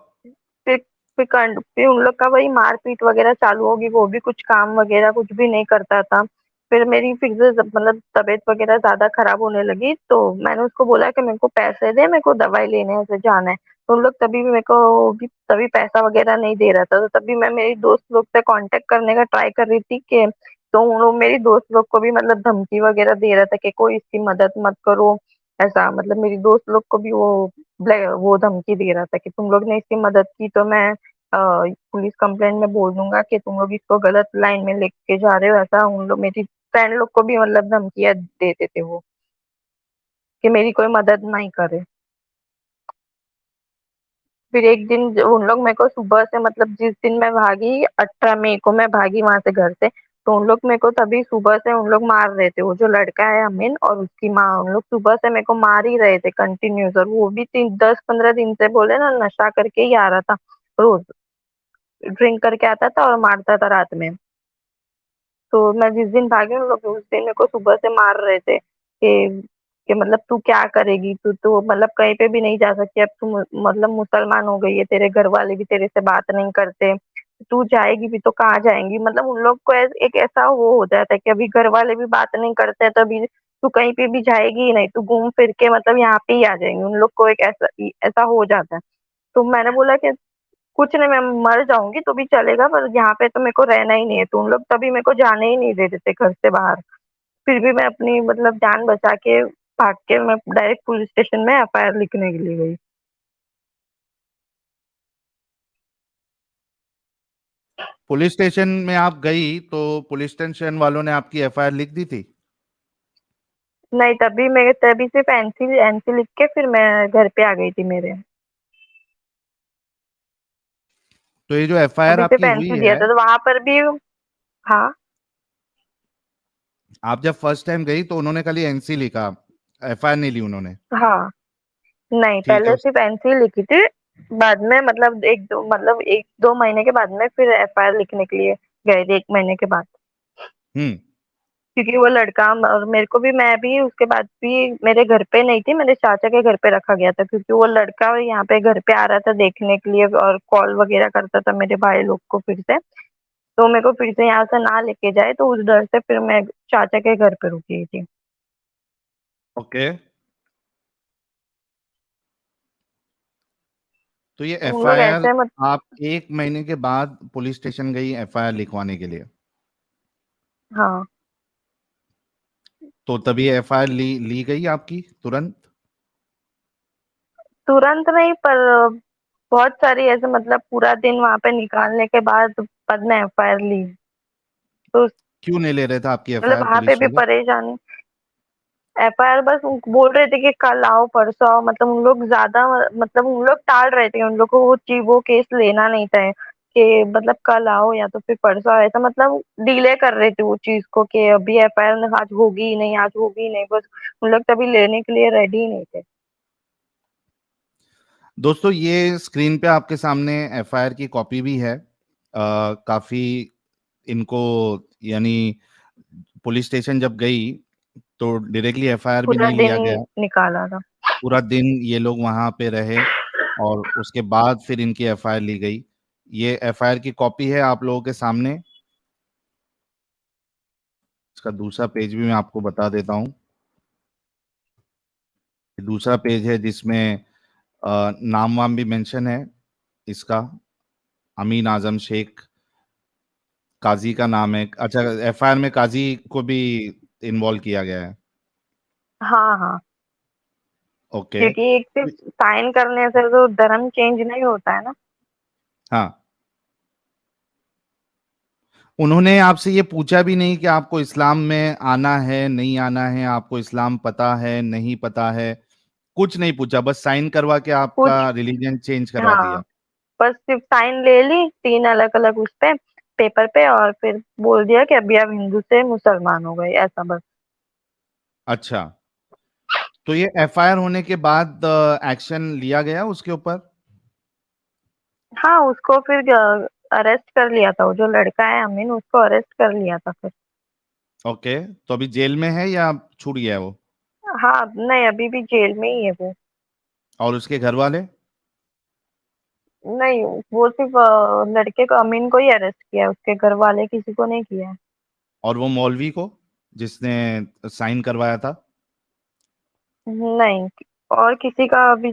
फिर फिर उन लोग का वही मारपीट वगैरह चालू होगी, वो भी कुछ काम वगैरह कुछ भी नहीं करता था। फिर मेरी फिर से मतलब तबीयत वगैरह ज्यादा खराब होने लगी, तो मैंने उसको बोला कि मेरे को पैसे दे, मेरे को दवाई लेने से जाना है। तो उन लोग तभी भी मेरे को भी तभी पैसा वगैरह नहीं दे रहा था। तो तभी मैं मेरी दोस्त लोग से कांटेक्ट करने का ट्राई कर रही थी कि, तो उन लोग मेरी दोस्त लोग को भी मतलब धमकी वगैरह दे रहा था कि कोई इसकी मदद मत करो, ऐसा। मतलब मेरी दोस्त लोग को भी वो धमकी दे रहा था कि तुम लोग ने इसकी मदद की तो मैं पुलिस कंप्लेंट में बोल दूंगा कि तुम लोग इसको गलत लाइन में लेके जा रहे हो, ऐसा। उन लोग मेरी फ्रेंड लोग को भी मतलब धमकियां देते थे वो, कि मेरी कोई मदद नहीं करे। फिर एक दिन उन लोग मेरे को सुबह से, मतलब जिस दिन मैं भागी 18 मई को मैं भागी वहां से घर से, तो उन लोग मेरे को तभी सुबह से उन लोग मार रहे थे। वो जो लड़का है अमीन और उसकी माँ, उन लोग सुबह से मेरे को मार ही रहे थे कंटिन्यूस। और वो भी 10-15 दिन से बोले ना नशा करके ही आ रहा था, रोज ड्रिंक करके आता था और मारता था रात में। तो मैं जिस दिन भागी उन लोग उस दिन मेरे को सुबह से मार रहे थे कि मतलब तू क्या करेगी, तू तो मतलब कहीं पे भी नहीं जा सकती अब, तू मतलब मुसलमान हो गई है, तेरे घर वाले भी तेरे से बात नहीं करते, तू जाएगी भी तो कहाँ जाएंगी। मतलब उन लोग को एक ऐसा वो हो जाता है कि अभी घर वाले भी बात नहीं करते हैं, तो अभी तू कहीं पे भी जाएगी ही नहीं, तू घूम फिर के मतलब यहाँ पे ही आ जाएंगी। उन लोग को एक ऐसा ऐसा हो जाता है। तो मैंने बोला कि कुछ नहीं, मैं मर जाऊंगी तो भी चलेगा, पर यहाँ पे तो मेरे को रहना ही नहीं है। तो उन लोग तभी मेरे को जाने ही नहीं दे देते घर से बाहर। फिर भी मैं अपनी मतलब जान बचा के भाग के मैं डायरेक्ट पुलिस स्टेशन में एफआईआर लिखने के लिए गई।
पुलिस स्टेशन में आप गई तो पुलिस स्टेशन वालों ने आपकी एफआईआर लिख दी थी?
नहीं, तभी मैं तभी सिर्फ एनसी एनसी लिख के फिर मैं घर पे आ गई थी मेरे।
तो ये जो एफआईआर
अभी सिर्फ
आपकी हुई
एनसी दिया
है,
था तो वहां पर भी। हाँ।
आप जब फर्स्ट टाइम गई तो उन्होंने खाली एनसी लिखा, एफआईआर नहीं ली उन्होंने?
हाँ। नहीं,
ठीक है।
पहले सिर्फ एनसी लिखी थी। बाद में मतलब एक दो महीने के बाद में फिर एफआईआर लिखने के लिए गए थे, 1 महीने के बाद।
हम्म।
क्योंकि वो लड़का और मेरे को भी, मैं भी उसके बाद भी मेरे घर पे नहीं थी, मेरे चाचा के घर पे रखा गया था। क्योंकि वो लड़का यहाँ पे घर पे आ रहा था देखने के लिए और कॉल वगैरह करता था मेरे भाई लोग को फिर से। तो मेरे को फिर से यहाँ से ना लेके जाए, तो उस डर से फिर मैं चाचा के घर पे रुकी थी।
ओके, तो ये
तो उन लोग
एफआईआर
ऐसे मत।
आप 1 महीने के बाद पुलिस स्टेशन गई एफआईआर लिखवाने के लिए,
हाँ।
तो तभी एफआईआर ली गई आपकी तुरंत?
तुरंत नहीं, पर बहुत सारी ऐसे मतलब पूरा दिन वहां पे निकालने के बाद में एफआईआर ली। तो
क्यों नहीं ले रहे थे आपकी
मतलब
एफआईआर
वहां पे
पुलिस
भी
वाले?
परेशानी। एफआईआर बस बोल रहे थे कि कल आओ परसों आओ, मतलब उन लोग ज्यादा, मतलब उन लोग टाल रहे थे, उन लोग को वो केस लेना नहीं था कि मतलब कल आओ या तो फिर परसों आओ, ऐसा मतलब डिले कर रहे थे वो चीज को कि अभी एफआईआर आज होगी ही नहीं, आज होगी ही नहीं, बस उन लोग तभी लेने के लिए रेडी ही नहीं थे।
दोस्तों ये स्क्रीन पे आपके सामने एफआईआर की कॉपी भी है। काफी इनको यानी पुलिस स्टेशन जब गई तो डायरेक्टली एफआईआर भी
पूरा
नहीं
दिन
लिया गया।
निकाला था।
पूरा दिन ये लोग वहां पे रहे और उसके बाद फिर इनकी एफआईआर ली गई। ये एफआईआर की कॉपी है आप लोगों के सामने। इसका दूसरा पेज भी मैं आपको बता देता हूँ। दूसरा पेज है जिसमें नाम वाम भी मेंशन है इसका। अमीन आजम शेख काजी का नाम है। अच्छा, एफआईआर में काजी को भी इन्वॉल्व किया गया है।
हाँ हाँ,
ओके।
क्योंकि एक सिर्फ साइन करने से तो धर्म चेंज नहीं होता है ना।
हाँ, उन्होंने आपसे ये पूछा भी नहीं कि आपको इस्लाम में आना है नहीं आना है, आपको इस्लाम पता है नहीं पता है, कुछ नहीं पूछा, बस साइन करवा के आपका
कुछ,
रिलीजन चेंज करवा
हाँ,
दिया।
बस सिर्फ साइन ले ली 3 अलग-अलग उस पे पेपर पे, और फिर बोल दिया कि अभी आप हिंदू से मुसलमान हो गए, ऐसा बस।
अच्छा, तो ये एफआईआर होने के बाद एक्शन लिया गया उसके ऊपर?
हाँ, उसको फिर अरेस्ट कर लिया था, वो जो लड़का है अमीन, उसको अरेस्ट कर लिया था फिर।
ओके, तो अभी जेल में है या छूट गया है वो?
हाँ, नहीं अभी भी जेल में ही है वो।
और उसके घर वाले?
नहीं, वो सिर्फ लड़के को अमीन को ही अरेस्ट किया है, उसके घर वाले किसी को नहीं किया है।
और वो मौलवी को जिसने साइन करवाया था?
नहीं, और किसी का अभी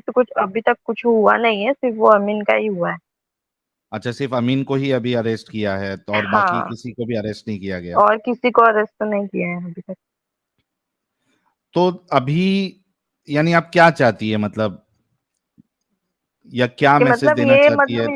तक कुछ हुआ नहीं है, सिर्फ वो अमीन का ही हुआ है।
अच्छा, सिर्फ अमीन को ही अभी अरेस्ट किया है तो, और बाकी
हाँ,
किसी को भी अरेस्ट नहीं किया गया?
और किसी को अरेस्ट तो नहीं किया है अभी तक।
तो अभी यानी आप क्या चाहती है, मतलब या क्या
कि
मैसेज
मतलब
देना
ये
चाहती है?
मतलब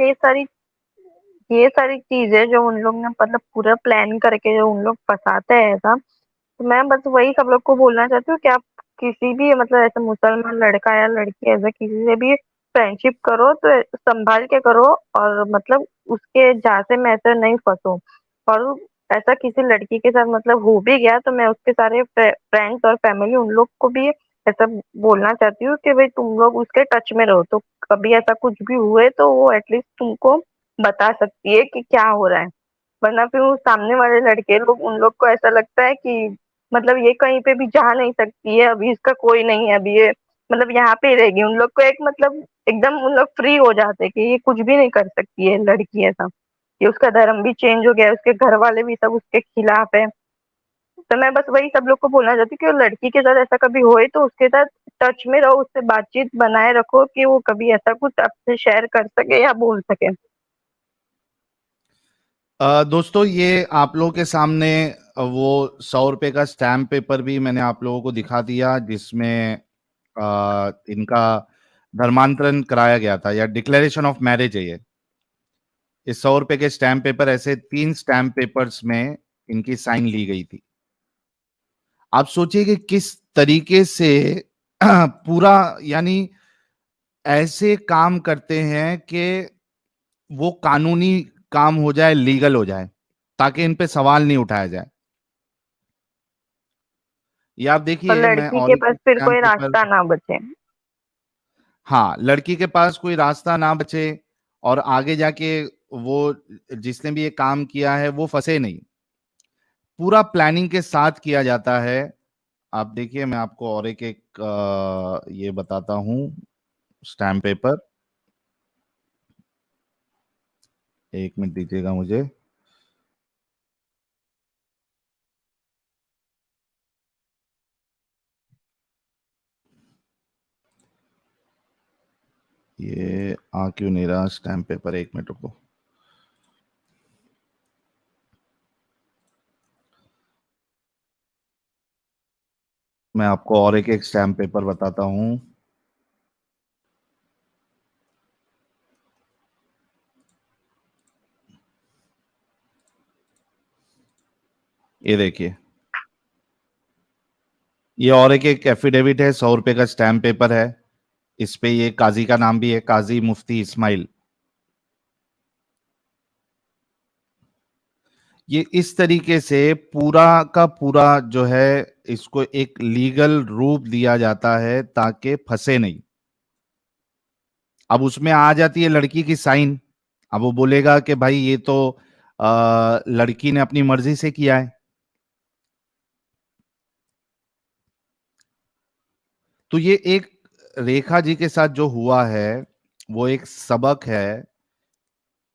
ये सारी चीजें जो उन लोग ने मतलब पूरा प्लान करके जो उन लोग फंसाते हैं ऐसा, तो मैं बस वही सब लोग को बोलना चाहती हूँ कि आप किसी भी मतलब ऐसे मुसलमान लड़का या लड़की ऐसा किसी से भी फ्रेंडशिप करो तो संभाल के करो, और मतलब उसके झांसे में ऐसे नहीं फंसो। और ऐसा किसी लड़की के साथ मतलब हो भी गया तो मैं उसके सारे फ्रेंड्स और फैमिली उन लोग को भी ऐसा बोलना चाहती हूँ कि भाई तुम लोग उसके टच में रहो, तो कभी ऐसा कुछ भी हुए तो वो एटलीस्ट तुमको बता सकती है कि क्या हो रहा है। वरना फिर वो सामने वाले लड़के लोग उन लोग को ऐसा लगता है कि मतलब ये कहीं पे भी जा नहीं सकती है, अभी इसका कोई नहीं है, अभी ये मतलब यहाँ पे ही रहेगी। उन लोग को एक मतलब एकदम उन लोग फ्री हो जाते हैं कि ये कुछ भी नहीं कर सकती है लड़की ऐसा। ये उसका धर्म भी चेंज हो गया है, उसके घर वाले भी सब उसके खिलाफ है। तो मैं बस वही सब लोग को बोलना चाहती हूँ कि वो लड़की के साथ ऐसा कभी होए तो उसके साथ टच में रहो, उससे बातचीत बनाए रखो कि वो कभी ऐसा कुछ आपसे शेयर कर सके या बोल सके।
दोस्तों ये आप लोगों के सामने वो 100 रुपए का स्टैम्प पेपर भी मैंने आप लोगों को दिखा दिया जिसमें इनका धर्मांतरण कराया गया था, या डिक्लेरेशन ऑफ मैरिज है ये। इस 100 रुपए के स्टैम्प पेपर, ऐसे 3 स्टैम्प पेपर्स में इनकी साइन ली गई थी। आप सोचिए कि किस तरीके से पूरा यानी ऐसे काम करते हैं कि वो कानूनी काम हो जाए, लीगल हो जाए, ताकि इन पे सवाल नहीं उठाया जाए। ये आप
और
देखिए, मैं
लड़की
और
के
एक
पास फिर
स्टैम्प
कोई
पेपर।
रास्ता ना बचे।
हाँ, लड़की के पास कोई रास्ता ना बचे और आगे जाके वो जिसने भी ये काम किया है वो फंसे नहीं। पूरा प्लानिंग के साथ किया जाता है। आप देखिए, मैं आपको और एक एक ये बताता हूँ स्टैम्प पेपर। एक मिनट दीजिएगा मुझे। ये आ क्यों नहीं रहा स्टैम्प पेपर, एक मिनट रुको। मैं आपको और एक एक स्टैम्प पेपर बताता हूँ। ये देखिए, ये और एक एक एफिडेविट है, 100 रुपए का स्टैम्प पेपर है। इस पे ये काजी का नाम भी है, काजी मुफ्ती इस्माइल। ये इस तरीके से पूरा का पूरा जो है इसको एक लीगल रूप दिया जाता है ताकि फंसे नहीं। अब उसमें आ जाती है लड़की की साइन। अब वो बोलेगा कि भाई ये तो लड़की ने अपनी मर्जी से किया है। तो ये एक रेखा जी के साथ जो हुआ है वो एक सबक है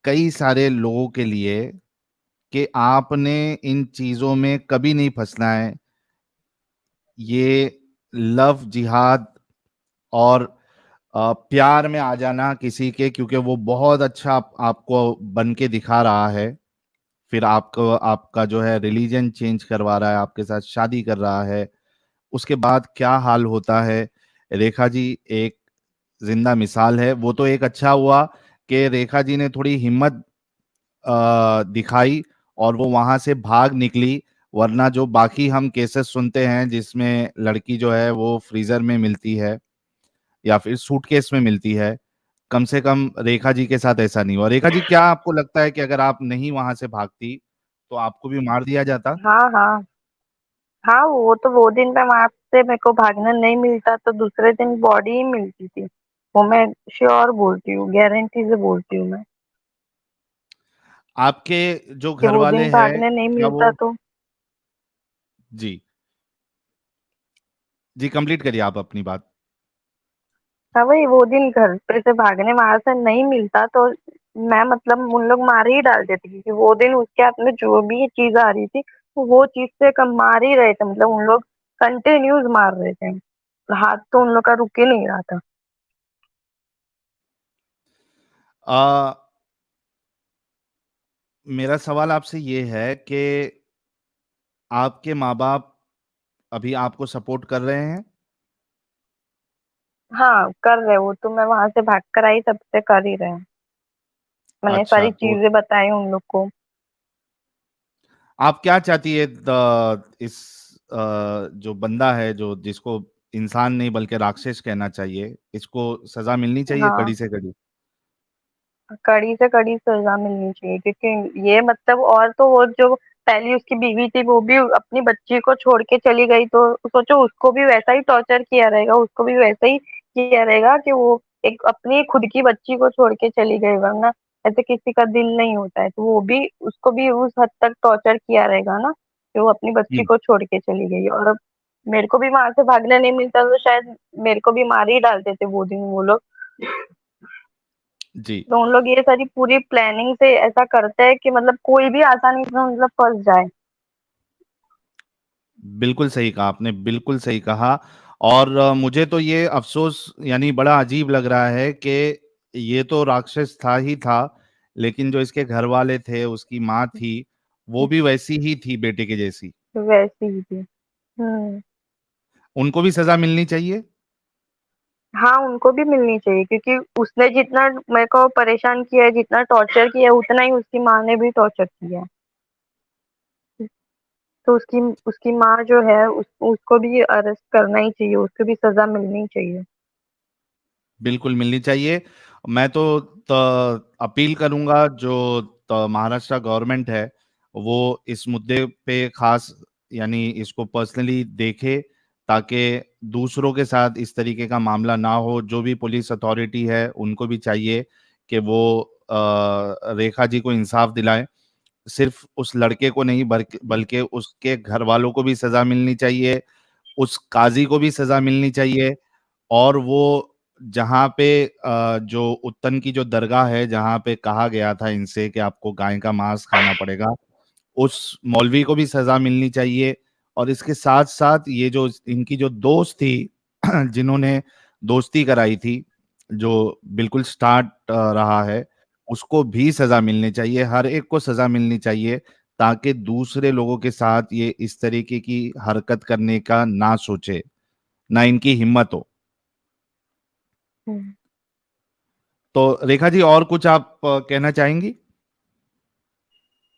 कई सारे लोगों के लिए कि आपने इन चीजों में कभी नहीं फंसना है। ये लव जिहाद और प्यार में आ जाना किसी के क्योंकि वो बहुत अच्छा आपको बन के दिखा रहा है, फिर आपको आपका जो है रिलीजन चेंज करवा रहा है, आपके साथ शादी कर रहा है, उसके बाद क्या हाल होता है। रेखा जी एक जिंदा मिसाल है। वो तो एक अच्छा हुआ कि रेखा जी ने थोड़ी हिम्मत दिखाई और वो वहां से भाग निकली, वरना जो बाकी हम केसेस सुनते हैं जिसमें लड़की जो है वो फ्रीजर में मिलती है या फिर सूटकेस में मिलती है, कम से कम रेखा जी के साथ ऐसा नहीं हुआ। रेखा जी, क्या आपको लगता है कि अगर आप नहीं वहां से भागती तो आपको भी मार दिया जाता?
हाँ हाँ। हाँ, वो तो वो दिन पे वहां से मेरे को भागना नहीं मिलता तो दूसरे दिन बॉडी ही मिलती थी। वो मैं श्योर बोलती हूँ, गारंटी से बोलती हूँ मैं,
आपके जो
कि
घर
वो
वाले
दिन
हैं
भागने नहीं
क्या वो?
मिलता तो।
जी जी, कंप्लीट करिए आप अपनी बात।
हाँ वही, वो दिन घर पे से भागने वहां से नहीं मिलता तो मैं मतलब उन लोग मार ही डाल देते, क्योंकि वो दिन उसके हाथ में जो भी चीज आ रही थी वो चीज से कम मार ही रहे थे, मतलब उन लोग कंटिन्यूज मार रहे थे। हाथ तो उन लोग का रुक ही नहीं रहा था।
आ, मेरा सवाल आपसे ये है कि आपके माँ बाप अभी आपको सपोर्ट कर रहे हैं?
हाँ कर रहे, वो तो मैं वहां से भाग कर आई तब से कर ही रहे हैं। मैंने
अच्छा,
सारी
तो
चीजें बताई उन लोग को।
आप क्या चाहती है इस जो बंदा है जो जिसको इंसान नहीं बल्कि राक्षस कहना चाहिए, इसको सजा मिलनी चाहिए
हाँ,
कड़ी से कड़ी?
कड़ी से कड़ी सजा मिलनी चाहिए, क्योंकि ये मतलब, और तो वो जो पहली उसकी बीवी थी वो भी अपनी बच्ची को छोड़ के चली गई, तो सोचो उसको भी वैसा ही टॉर्चर किया रहेगा, उसको भी वैसा ही किया रहेगा कि वो एक अपनी खुद की बच्ची को छोड़ के चली गई, वरना ऐसे किसी का दिल नहीं होता है, तो वो भी उसको भी उस हद तक टॉर्चर किया रहेगा ना, कि वो अपनी बच्ची
जी
को छोड़ के चली गई। और अब मेरे को भी वहां से भागने नहीं मिलता तो शायद मेरे को भी मार ही डालते थे वो दिन वो लोग।
जी,
तो उन लोग ये सारी पूरी प्लानिंग से ऐसा करते हैं कि मतलब कोई भी आसानी से मतलब फंस जाए।
बिल्कुल सही कहा आपने, बिल्कुल सही कहा। और मुझे तो ये अफसोस यानी बड़ा अजीब लग रहा है कि ये तो राक्षस था ही था, लेकिन जो इसके घर वाले थे, उसकी माँ थी, वो भी वैसी ही थी बेटे के जैसी।
वैसी ही थी। हम्म।
उनको भी सजा मिलनी चाहिए।
हाँ, उनको भी मिलनी चाहिए, क्योंकि उसने जितना मेरे को परेशान किया है, जितना टॉर्चर किया है, उतना ही उसकी माँ ने भी टॉर्चर किया है। तो उसकी उसकी माँ जो है उसको भी अरेस्ट करना ही चाहिए, उसको भी सजा मिलनी चाहिए।
बिल्कुल मिलनी चाहिए। मैं तो अपील करूंगा जो महाराष्ट्र गवर्नमेंट है वो इस मुद्दे पे खास यानी इसको पर्सनली देखे, ताकि दूसरों के साथ इस तरीके का मामला ना हो। जो भी पुलिस अथॉरिटी है उनको भी चाहिए कि वो रेखा जी को इंसाफ दिलाएं। सिर्फ उस लड़के को नहीं बल्कि उसके घर वालों को भी सजा मिलनी चाहिए, उस काजी को भी सजा मिलनी चाहिए। और वो जहाँ पे जो उत्तन की जो दरगाह है जहाँ पे कहा गया था इनसे कि आपको गाय का मांस खाना पड़ेगा, उस मौलवी को भी सजा मिलनी चाहिए। और इसके साथ साथ ये जो इनकी जो दोस्त थी जिन्होंने दोस्ती कराई थी, जो बिल्कुल स्टार्ट रहा है, उसको भी सजा मिलनी चाहिए। हर एक को सजा मिलनी चाहिए ताकि दूसरे लोगों के साथ ये इस तरीके की हरकत करने का ना सोचे, ना इनकी हिम्मत हो।
हम्म।
तो रेखा जी और कुछ आप कहना चाहेंगी?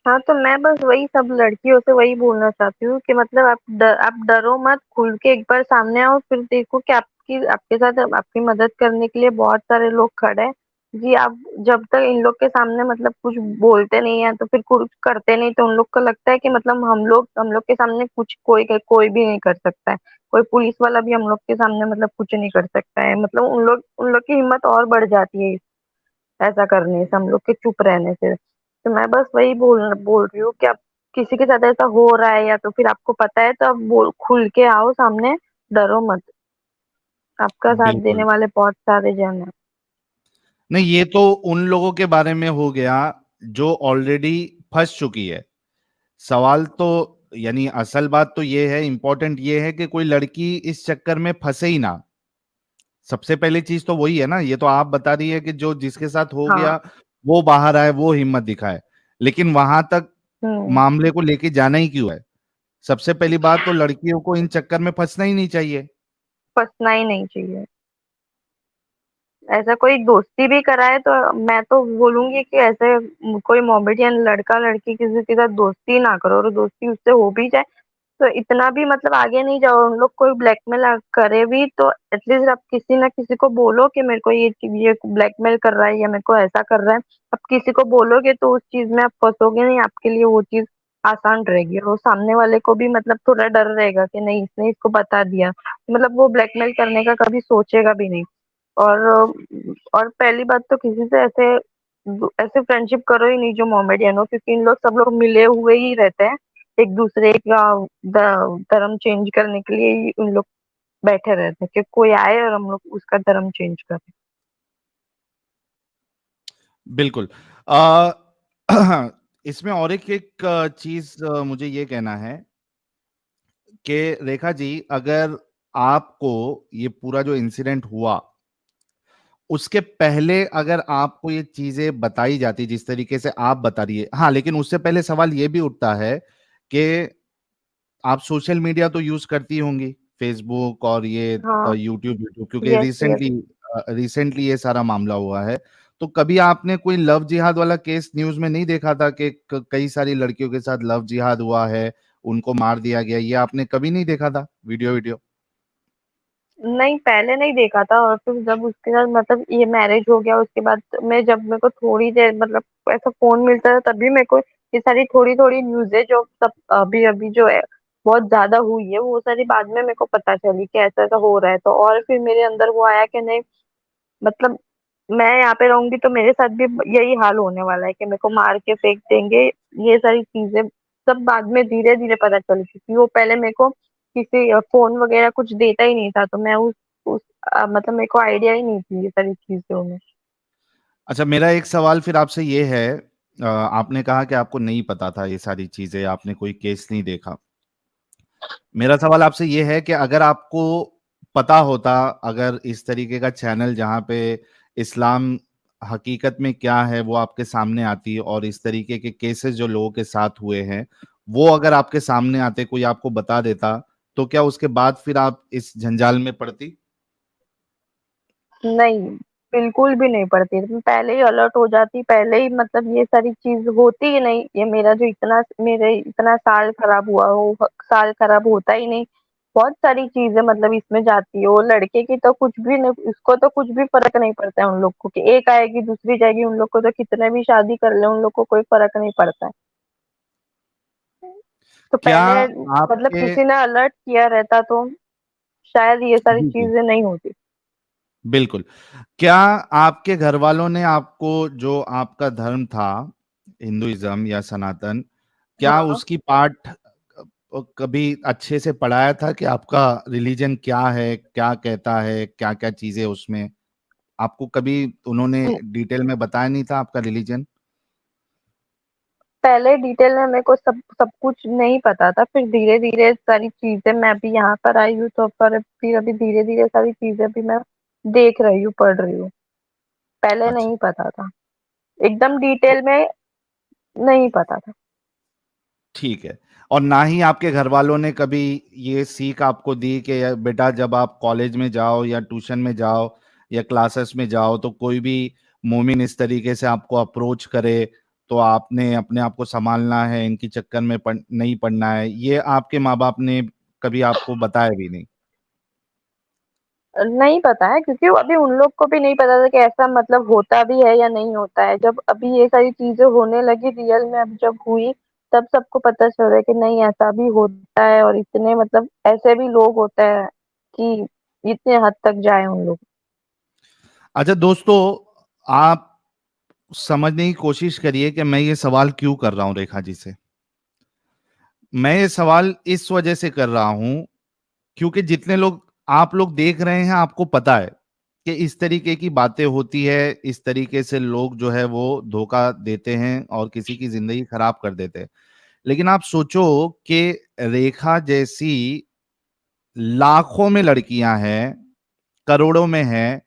हाँ, तो मैं बस वही सब लड़कियों से वही बोलना चाहती हूँ कि मतलब आप डरो मत, खुल के एक बार सामने आओ, फिर देखो कि आपकी आपके साथ आपकी मदद करने के लिए बहुत सारे लोग खड़े हैं। जी, आप जब तक इन लोग के सामने मतलब कुछ बोलते नहीं है तो फिर कुछ करते नहीं, तो उन लोग को लगता है कि मतलब हम लोग के सामने कुछ कोई भी नहीं कर सकता है। कोई पुलिस वाला भी हम लोग के सामने मतलब कुछ नहीं कर सकता है। मतलब उन लोग की हिम्मत और बढ़ जाती है ऐसा करने से, हम लोग के चुप रहने से। तो मैं बस वही बोल बोल रही हूँ कि आप किसी के साथ ऐसा हो रहा है या तो फिर आपको पता है तो आप बोल खुल के आओ सामने, डरो मत। आपका साथ देने
बिल्कुल।
वाले बहुत सारे जन हैं।
नहीं, ये तो उन लोगों के बारे में हो गया जो ऑलरेडी फंस चुकी है। सवाल तो यानी असल बात तो ये है, इंपॉर्टेंट ये है कि कोई लड़की इस चक्कर में फंसे ही ना। सबसे पहली चीज तो वही है ना। ये तो आप बता रही है कि जो जिसके साथ हो
हाँ।
गया वो बाहर आए, वो हिम्मत दिखाए, लेकिन वहां तक
हुँ।
मामले को लेके जाना ही क्यों है? सबसे पहली बात तो लड़कियों को इन चक्कर में फंसना ही नहीं चाहिए।
फँसना ही नहीं चाहिए। ऐसा कोई दोस्ती भी कराए तो मैं तो बोलूँगी कि ऐसे कोई मॉमेडियन लड़का-लड़की किसी के साथ दोस्ती ना करो, और दोस्ती उससे हो भी जाए तो इतना भी मतलब आगे नहीं जाओ। उन लोग कोई ब्लैकमेल करे भी तो एटलीस्ट आप किसी न किसी को बोलो कि मेरे को ये ब्लैकमेल कर रहा है या मेरे को ऐसा कर रहा है। आप किसी को बोलोगे तो उस चीज़ में आप फँसोगे नहीं, आपके लिए वो चीज़ आसान रहेगी और वो सामने वाले को भी मतलब थोड़ा डर रहेगा कि नहीं, इसने इसको बता दिया। मतलब वो ब्लैकमेल करने का कभी सोचेगा भी नहीं। और और पहली बात तो किसी से ऐसे ऐसे फ्रेंडशिप करो ही नहीं जो मोमेडियन हो, क्योंकि इन लोग सब लोग मिले हुए ही रहते हैं। एक दूसरे का धर्म चेंज करने के लिए ही उन लोग बैठे रहते हैं कि कोई आए और हम लोग उसका धर्म चेंज करें।
बिल्कुल। इसमें और एक चीज मुझे ये कहना है कि रेखा जी, अगर आपको ये पूरा जो इंसिडेंट हुआ उसके पहले अगर आपको ये चीजें बताई जाती जिस तरीके से आप बता रही है, हाँ, लेकिन उससे पहले सवाल ये भी उठता है कि आप सोशल मीडिया तो यूज करती होंगी, फेसबुक और ये
हाँ।
यूट्यूब यूट्यूब, क्योंकि
यस, यस।
रिसेंटली रिसेंटली ये सारा मामला हुआ है। तो कभी आपने कोई लव जिहाद वाला केस न्यूज में नहीं देखा था कि कई सारी लड़कियों के साथ लव जिहाद हुआ है, उनको मार दिया गया, ये आपने कभी नहीं देखा था वीडियो वीडियो?
नहीं, पहले नहीं देखा था, और फिर जब उसके साथ मतलब ये मैरिज हो गया उसके बाद मैं जब मेरे को थोड़ी देर मतलब ऐसा फ़ोन मिलता था तभी मेरे को ये सारी थोड़ी-थोड़ी न्यूज़ें जो सब अभी-अभी जो है बहुत ज़्यादा हुई है, वो सारी बाद में मेरे को पता चली कि ऐसा-ऐसा हो रहा है। तो और फिर मेरे अंदर वो आया कि नहीं, मतलब मैं यहाँ पे रहूँगी तो मेरे साथ भी यही हाल होने वाला है कि मेरे को मार के फेंक देंगे। ये सारी चीज़ें सब बाद में धीरे-धीरे पता चली, क्योंकि वो पहले मेरे को किसी फ़ोन वग़ैरह कुछ देता ही नहीं था, तो मैं उस मतलब मेरे को आइडिया ही नहीं थी ये सारी चीज़ों में।
अच्छा, मेरा एक सवाल फिर आपसे ये है, आपने कहा कि आपको नहीं पता था ये सारी चीजें, आपने कोई केस नहीं देखा। मेरा सवाल आपसे ये है कि अगर आपको पता होता, अगर इस तरीके का चैनल जहाँ पे इस्लाम हकीकत में क्या है वो आपके सामने आती और इस तरीके के केसेस जो लोगों के साथ हुए हैं वो अगर आपके सामने आते, कोई आपको बता देता, तो क्या उसके बाद फिर आप इस जंजाल में पड़ती?
नहीं, बिल्कुल भी नहीं पड़ती। मैं पहले ही अलर्ट हो जाती, पहले ही मतलब ये सारी चीज़ होती ही नहीं। ये मेरा जो इतना मेरे इतना साल खराब हुआ वो साल खराब होता ही नहीं। बहुत सारी चीज़ें मतलब इसमें जाती है। वो लड़के की तो कुछ भी नहीं, उसको तो कुछ भी फ़र्क नहीं पड़ता है उन लोग को कि एक आएगी, दूसरी जाएगी। उन लोग को तो कितने भी शादी कर लें, उन लोग को कोई फ़र्क नहीं पड़ता है। तो
क्या
पहले मतलब
आपके
किसी ने अलर्ट किया रहता तो शायद ये सारी
जी जी
चीज़ें नहीं होती।
बिल्कुल। क्या आपके घर वालों ने आपको, जो आपका धर्म था, हिंदुइज्म या सनातन, क्या
हाँ।
उसकी पाठ कभी अच्छे से पढ़ाया था कि आपका रिलीजन क्या है, क्या कहता है, क्या क्या चीजें उसमें? आपको कभी उन्होंने डिटेल में बताया नहीं था आपका रिलीजन?
पहले डिटेल में मेरे को सब सब कुछ नहीं पता था, फिर धीरे-धीरे सारी चीज़ें, मैं अभी यहाँ पर आई हूँ तो पर फिर अभी धीरे-धीरे सारी चीज़ें अभी मैं देख रही हूँ, पढ़ रही हूँ। पहले
अच्छा,
नहीं पता था, एकदम
तो
डिटेल में नहीं पता था।
ठीक है। और ना ही आपके घर वालों ने कभी ये सीख आपको दी कि बेटा जब आप कॉलेज में जाओ या ट्यूशन में जाओ या क्लासेस में जाओ तो कोई भी मोमिन इस तरीके से आपको अप्रोच करे तो आपने अपने आप को संभालना है, इनकी चक्कर में नहीं पड़ना है, ये आपके माँ बाप ने कभी आपको बताया भी नहीं?
नहीं पता है, क्योंकि अभी उन लोग को भी नहीं पता था कि ऐसा मतलब होता भी है या नहीं होता है। जब अभी ये सारी चीजें होने लगी रियल में, अब जब हुई तब सबको पता चल रहा है कि नहीं ऐसा भी होता है, और इतने मतलब ऐसे भी लोग होते हैं कि इतने हद तक जाए उन लोग।
अच्छा दोस्तों, आप समझने की कोशिश करिए कि मैं ये सवाल क्यों कर रहा हूं रेखा जी से। मैं ये सवाल इस वजह से कर रहा हूं क्योंकि जितने लोग आप लोग देख रहे हैं, आपको पता है कि इस तरीके की बातें होती है, इस तरीके से लोग जो है वो धोखा देते हैं और किसी की जिंदगी खराब कर देते हैं। लेकिन आप सोचो कि रेखा जैसी लाखों में लड़कियां हैं, करोड़ों में हैं,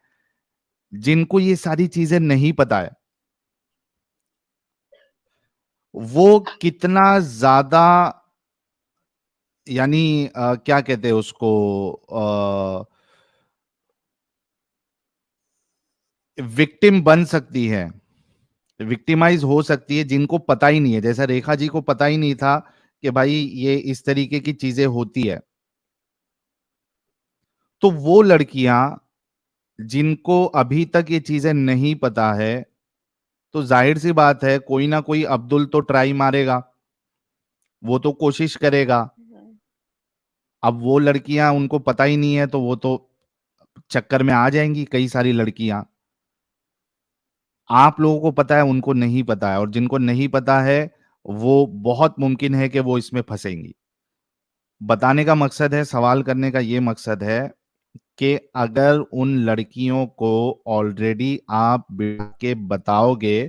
जिनको ये सारी चीजें नहीं पता है। वो कितना ज्यादा, यानी क्या कहते हैं उसको, विक्टिम बन सकती है, विक्टिमाइज हो सकती है, जिनको पता ही नहीं है। जैसा रेखा जी को पता ही नहीं था कि भाई ये इस तरीके की चीजें होती है। तो वो लड़कियां जिनको अभी तक ये चीजें नहीं पता है, तो जाहिर सी बात है कोई ना कोई अब्दुल तो ट्राई मारेगा, वो तो कोशिश करेगा। अब वो लड़कियां, उनको पता ही नहीं है, तो वो तो चक्कर में आ जाएंगी कई सारी लड़कियां। आप लोगों को पता है, उनको नहीं पता है, और जिनको नहीं पता है वो बहुत मुमकिन है कि वो इसमें फंसेंगी। बताने का मकसद है, सवाल करने का ये मकसद है कि अगर उन लड़कियों को ऑलरेडी आप बिठा के बताओगे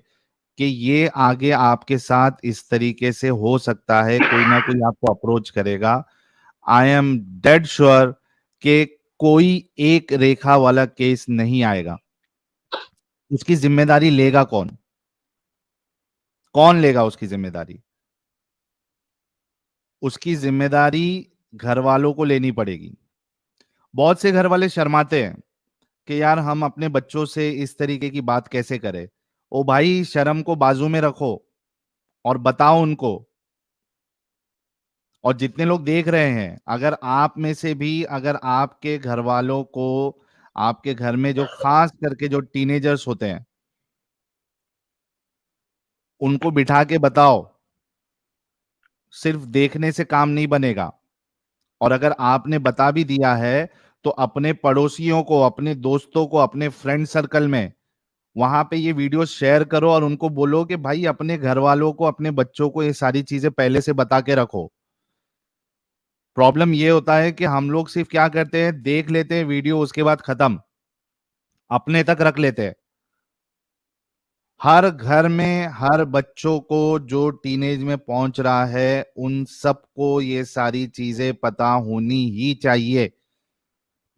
कि ये आगे आपके साथ इस तरीके से हो सकता है, कोई ना कोई आपको अप्रोच करेगा, आई एम डेड श्योर कि कोई एक रेखा वाला केस नहीं आएगा। उसकी जिम्मेदारी लेगा कौन? कौन लेगा उसकी जिम्मेदारी? उसकी जिम्मेदारी घर वालों को लेनी पड़ेगी। बहुत से घर वाले शर्माते हैं कि यार हम अपने बच्चों से इस तरीके की बात कैसे करें। ओ भाई, शर्म को बाजू में रखो और बताओ उनको। और जितने लोग देख रहे हैं, अगर आप में से भी, अगर आपके घर वालों को, आपके घर में जो खास करके जो टीनेजर्स होते हैं, उनको बिठा के बताओ। सिर्फ देखने से काम नहीं बनेगा। और अगर आपने बता भी दिया है, तो अपने पड़ोसियों को, अपने दोस्तों को, अपने फ्रेंड सर्कल में वहां पे ये वीडियो शेयर करो और उनको बोलो कि भाई अपने घर वालों को, अपने बच्चों को ये सारी चीजें पहले से बता के रखो। प्रॉब्लम ये होता है कि हम लोग सिर्फ क्या करते हैं, देख लेते हैं वीडियो, उसके बाद खत्म, अपने तक रख लेते हैं। हर घर में हर बच्चों को जो टीनेज में पहुंच रहा है, उन सबको ये सारी चीजें पता होनी ही चाहिए।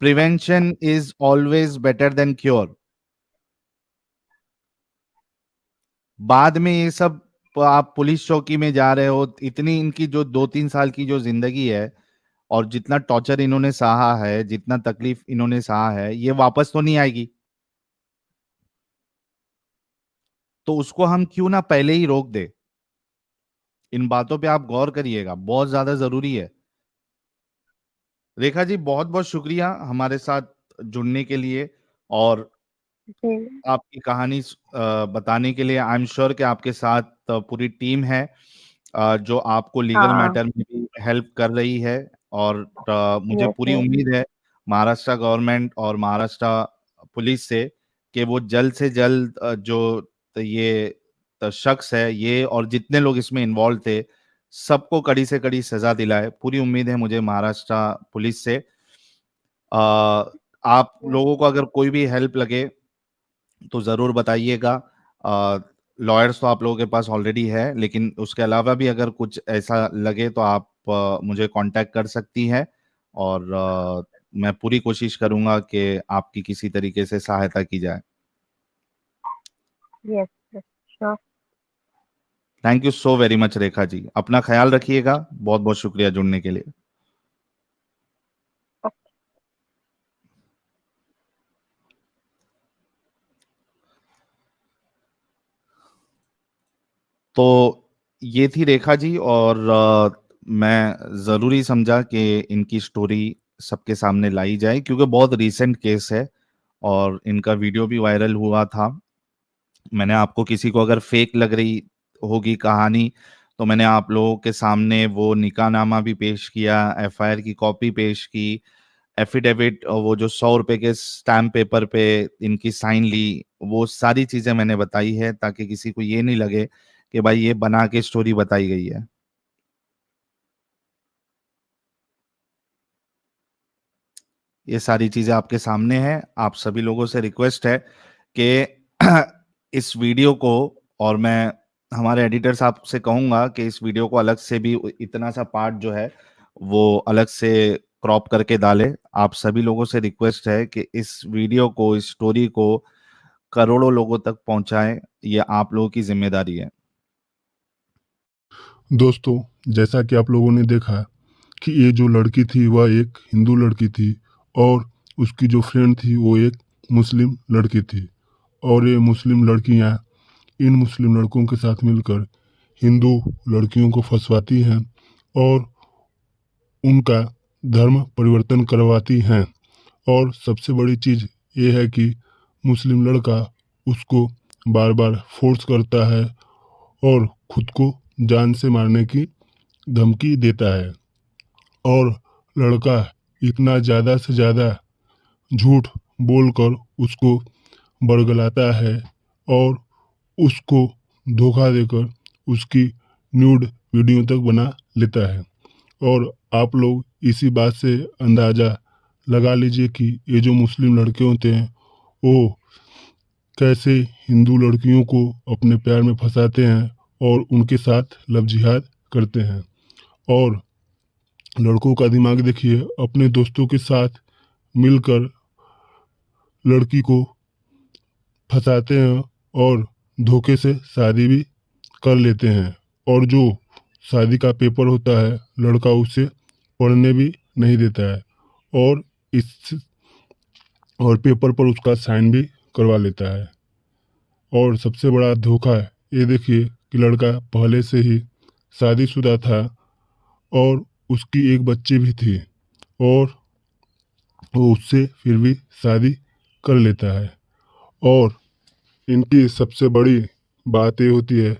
Prevention is always better than cure. बाद में ये सब आप पुलिस चौकी में जा रहे हो, इतनी इनकी जो 2-3 साल की जो जिंदगी है, और जितना टॉर्चर इन्होंने सहा है, जितना तकलीफ इन्होंने सहा है, ये वापस तो नहीं आएगी। तो उसको हम क्यों ना पहले ही रोक दे। इन बातों पे आप गौर करिएगा, बहुत ज्यादा जरूरी है। रेखा जी, बहुत बहुत शुक्रिया हमारे साथ जुड़ने के लिए और
जी।
आपकी कहानी बताने के लिए। आई एम श्योर कि आपके साथ पूरी टीम है जो आपको लीगल
हाँ।
मैटर में भी हेल्प कर रही है। और मुझे
यस
पूरी
यस।
उम्मीद है महाराष्ट्र गवर्नमेंट और महाराष्ट्र पुलिस से कि वो जल्द से जल्द ये शख्स है, ये और जितने लोग इसमें इन्वॉल्व थे, सबको कड़ी से कड़ी सजा दिलाए। पूरी उम्मीद है मुझे महाराष्ट्र पुलिस से। आप लोगों को अगर कोई भी हेल्प लगे तो जरूर बताइएगा। लॉयर्स तो आप लोगों के पास ऑलरेडी है, लेकिन उसके अलावा भी अगर कुछ ऐसा लगे तो आप मुझे कांटेक्ट कर सकती हैं। और मैं पूरी कोशिश करूंगा कि आपकी किसी तरीके से सहायता की जाए।
Yes yes. Sure.
Thank you so very much Rekha ji, अपना ख्याल रखिएगा। बहुत बहुत शुक्रिया जुड़ने के लिए। तो ये थी रेखा जी, और मैं ज़रूरी समझा कि इनकी स्टोरी सबके सामने लाई जाए, क्योंकि बहुत रिसेंट केस है और इनका वीडियो भी वायरल हुआ था। मैंने आपको, किसी को अगर फेक लग रही होगी कहानी, तो मैंने आप लोगों के सामने वो निकाहनामा भी पेश किया, एफआईआर की कॉपी पेश की, एफिडेविट, वो जो 100 रुपए के स्टैम्प पेपर पे इनकी साइन ली, वो सारी चीजें मैंने बताई है, ताकि किसी को ये नहीं लगे कि भाई ये बना के स्टोरी बताई गई है। ये सारी चीजें आपके सामने हैं। आप सभी लोगों से रिक्वेस्ट है कि इस वीडियो को, और मैं हमारे एडिटर साहब से कहूंगा कि इस वीडियो को अलग से भी, इतना सा पार्ट जो है वो अलग से क्रॉप करके डाले। आप सभी लोगों से रिक्वेस्ट है कि इस वीडियो को, इस स्टोरी को करोड़ों लोगों तक पहुंचाएं। ये आप लोगों की जिम्मेदारी है।
दोस्तों, जैसा कि आप लोगों ने देखा कि ये जो लड़की थी वह एक हिंदू लड़की थी और उसकी जो फ्रेंड थी वो एक मुस्लिम लड़की थी, और ये मुस्लिम लड़कियां इन मुस्लिम लड़कों के साथ मिलकर हिंदू लड़कियों को फंसवाती हैं और उनका धर्म परिवर्तन करवाती हैं। और सबसे बड़ी चीज़ ये है कि मुस्लिम लड़का उसको बार बार फोर्स करता है और खुद को जान से मारने की धमकी देता है, और लड़का इतना ज़्यादा से ज़्यादा झूठ बोलकर उसको बरगलाता है और उसको धोखा देकर उसकी न्यूड वीडियो तक बना लेता है। और आप लोग इसी बात से अंदाज़ा लगा लीजिए कि ये जो मुस्लिम लड़के होते हैं वो कैसे हिंदू लड़कियों को अपने प्यार में फंसाते हैं और उनके साथ लव जिहाद करते हैं। और लड़कों का दिमाग देखिए, अपने दोस्तों के साथ मिलकर लड़की को फंसाते हैं और धोखे से शादी भी कर लेते हैं, और जो शादी का पेपर होता है लड़का उसे पढ़ने भी नहीं देता है और इस और पेपर पर उसका साइन भी करवा लेता है। और सबसे बड़ा धोखा है ये देखिए कि लड़का पहले से ही शादीशुदा था और उसकी एक बच्ची भी थी, और वो उससे फिर भी शादी कर लेता है। और इनकी सबसे बड़ी बात ये होती है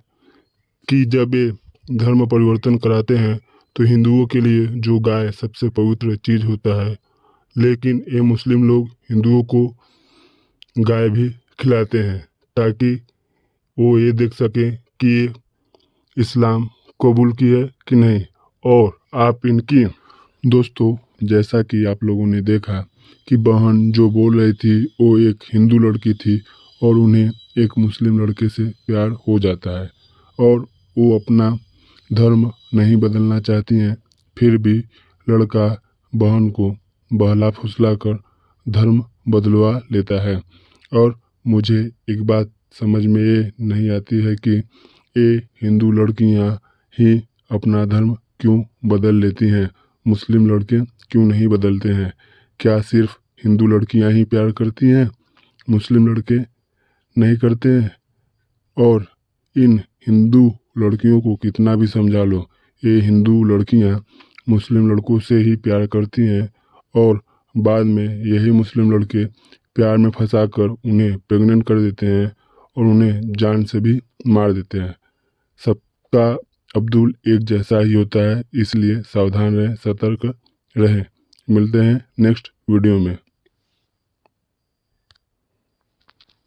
कि जब ये धर्म परिवर्तन कराते हैं तो हिंदुओं के लिए जो गाय सबसे पवित्र चीज़ होता है, लेकिन ये मुस्लिम लोग हिंदुओं को गाय भी खिलाते हैं ताकि वो ये देख सकें कि ये इस्लाम कबूल की है कि नहीं। और आप इनकी, दोस्तों, जैसा कि आप लोगों ने देखा कि बहन जो बोल रही थी वो एक हिंदू लड़की थी और उन्हें एक मुस्लिम लड़के से प्यार हो जाता है और वो अपना धर्म नहीं बदलना चाहती हैं, फिर भी लड़का बहन को बहला फुसला कर धर्म बदलवा लेता है। और मुझे एक बात समझ में ये नहीं आती है कि ये हिंदू लड़कियां ही अपना धर्म क्यों बदल लेती हैं, मुस्लिम लड़के क्यों नहीं बदलते हैं? क्या सिर्फ हिंदू लड़कियां ही प्यार करती हैं, मुस्लिम लड़के नहीं करते हैं? और इन हिंदू लड़कियों को कितना भी समझा लो, ये हिंदू लड़कियां मुस्लिम लड़कों से ही प्यार करती हैं और बाद में यही मुस्लिम लड़के प्यार में फंसाकर उन्हें प्रेग्नेंट कर देते हैं और उन्हें जान से भी मार देते हैं। सबका अब्दुल एक जैसा ही होता है, इसलिए सावधान रहें, सतर्क रहें। मिलते हैं नेक्स्ट वीडियो में।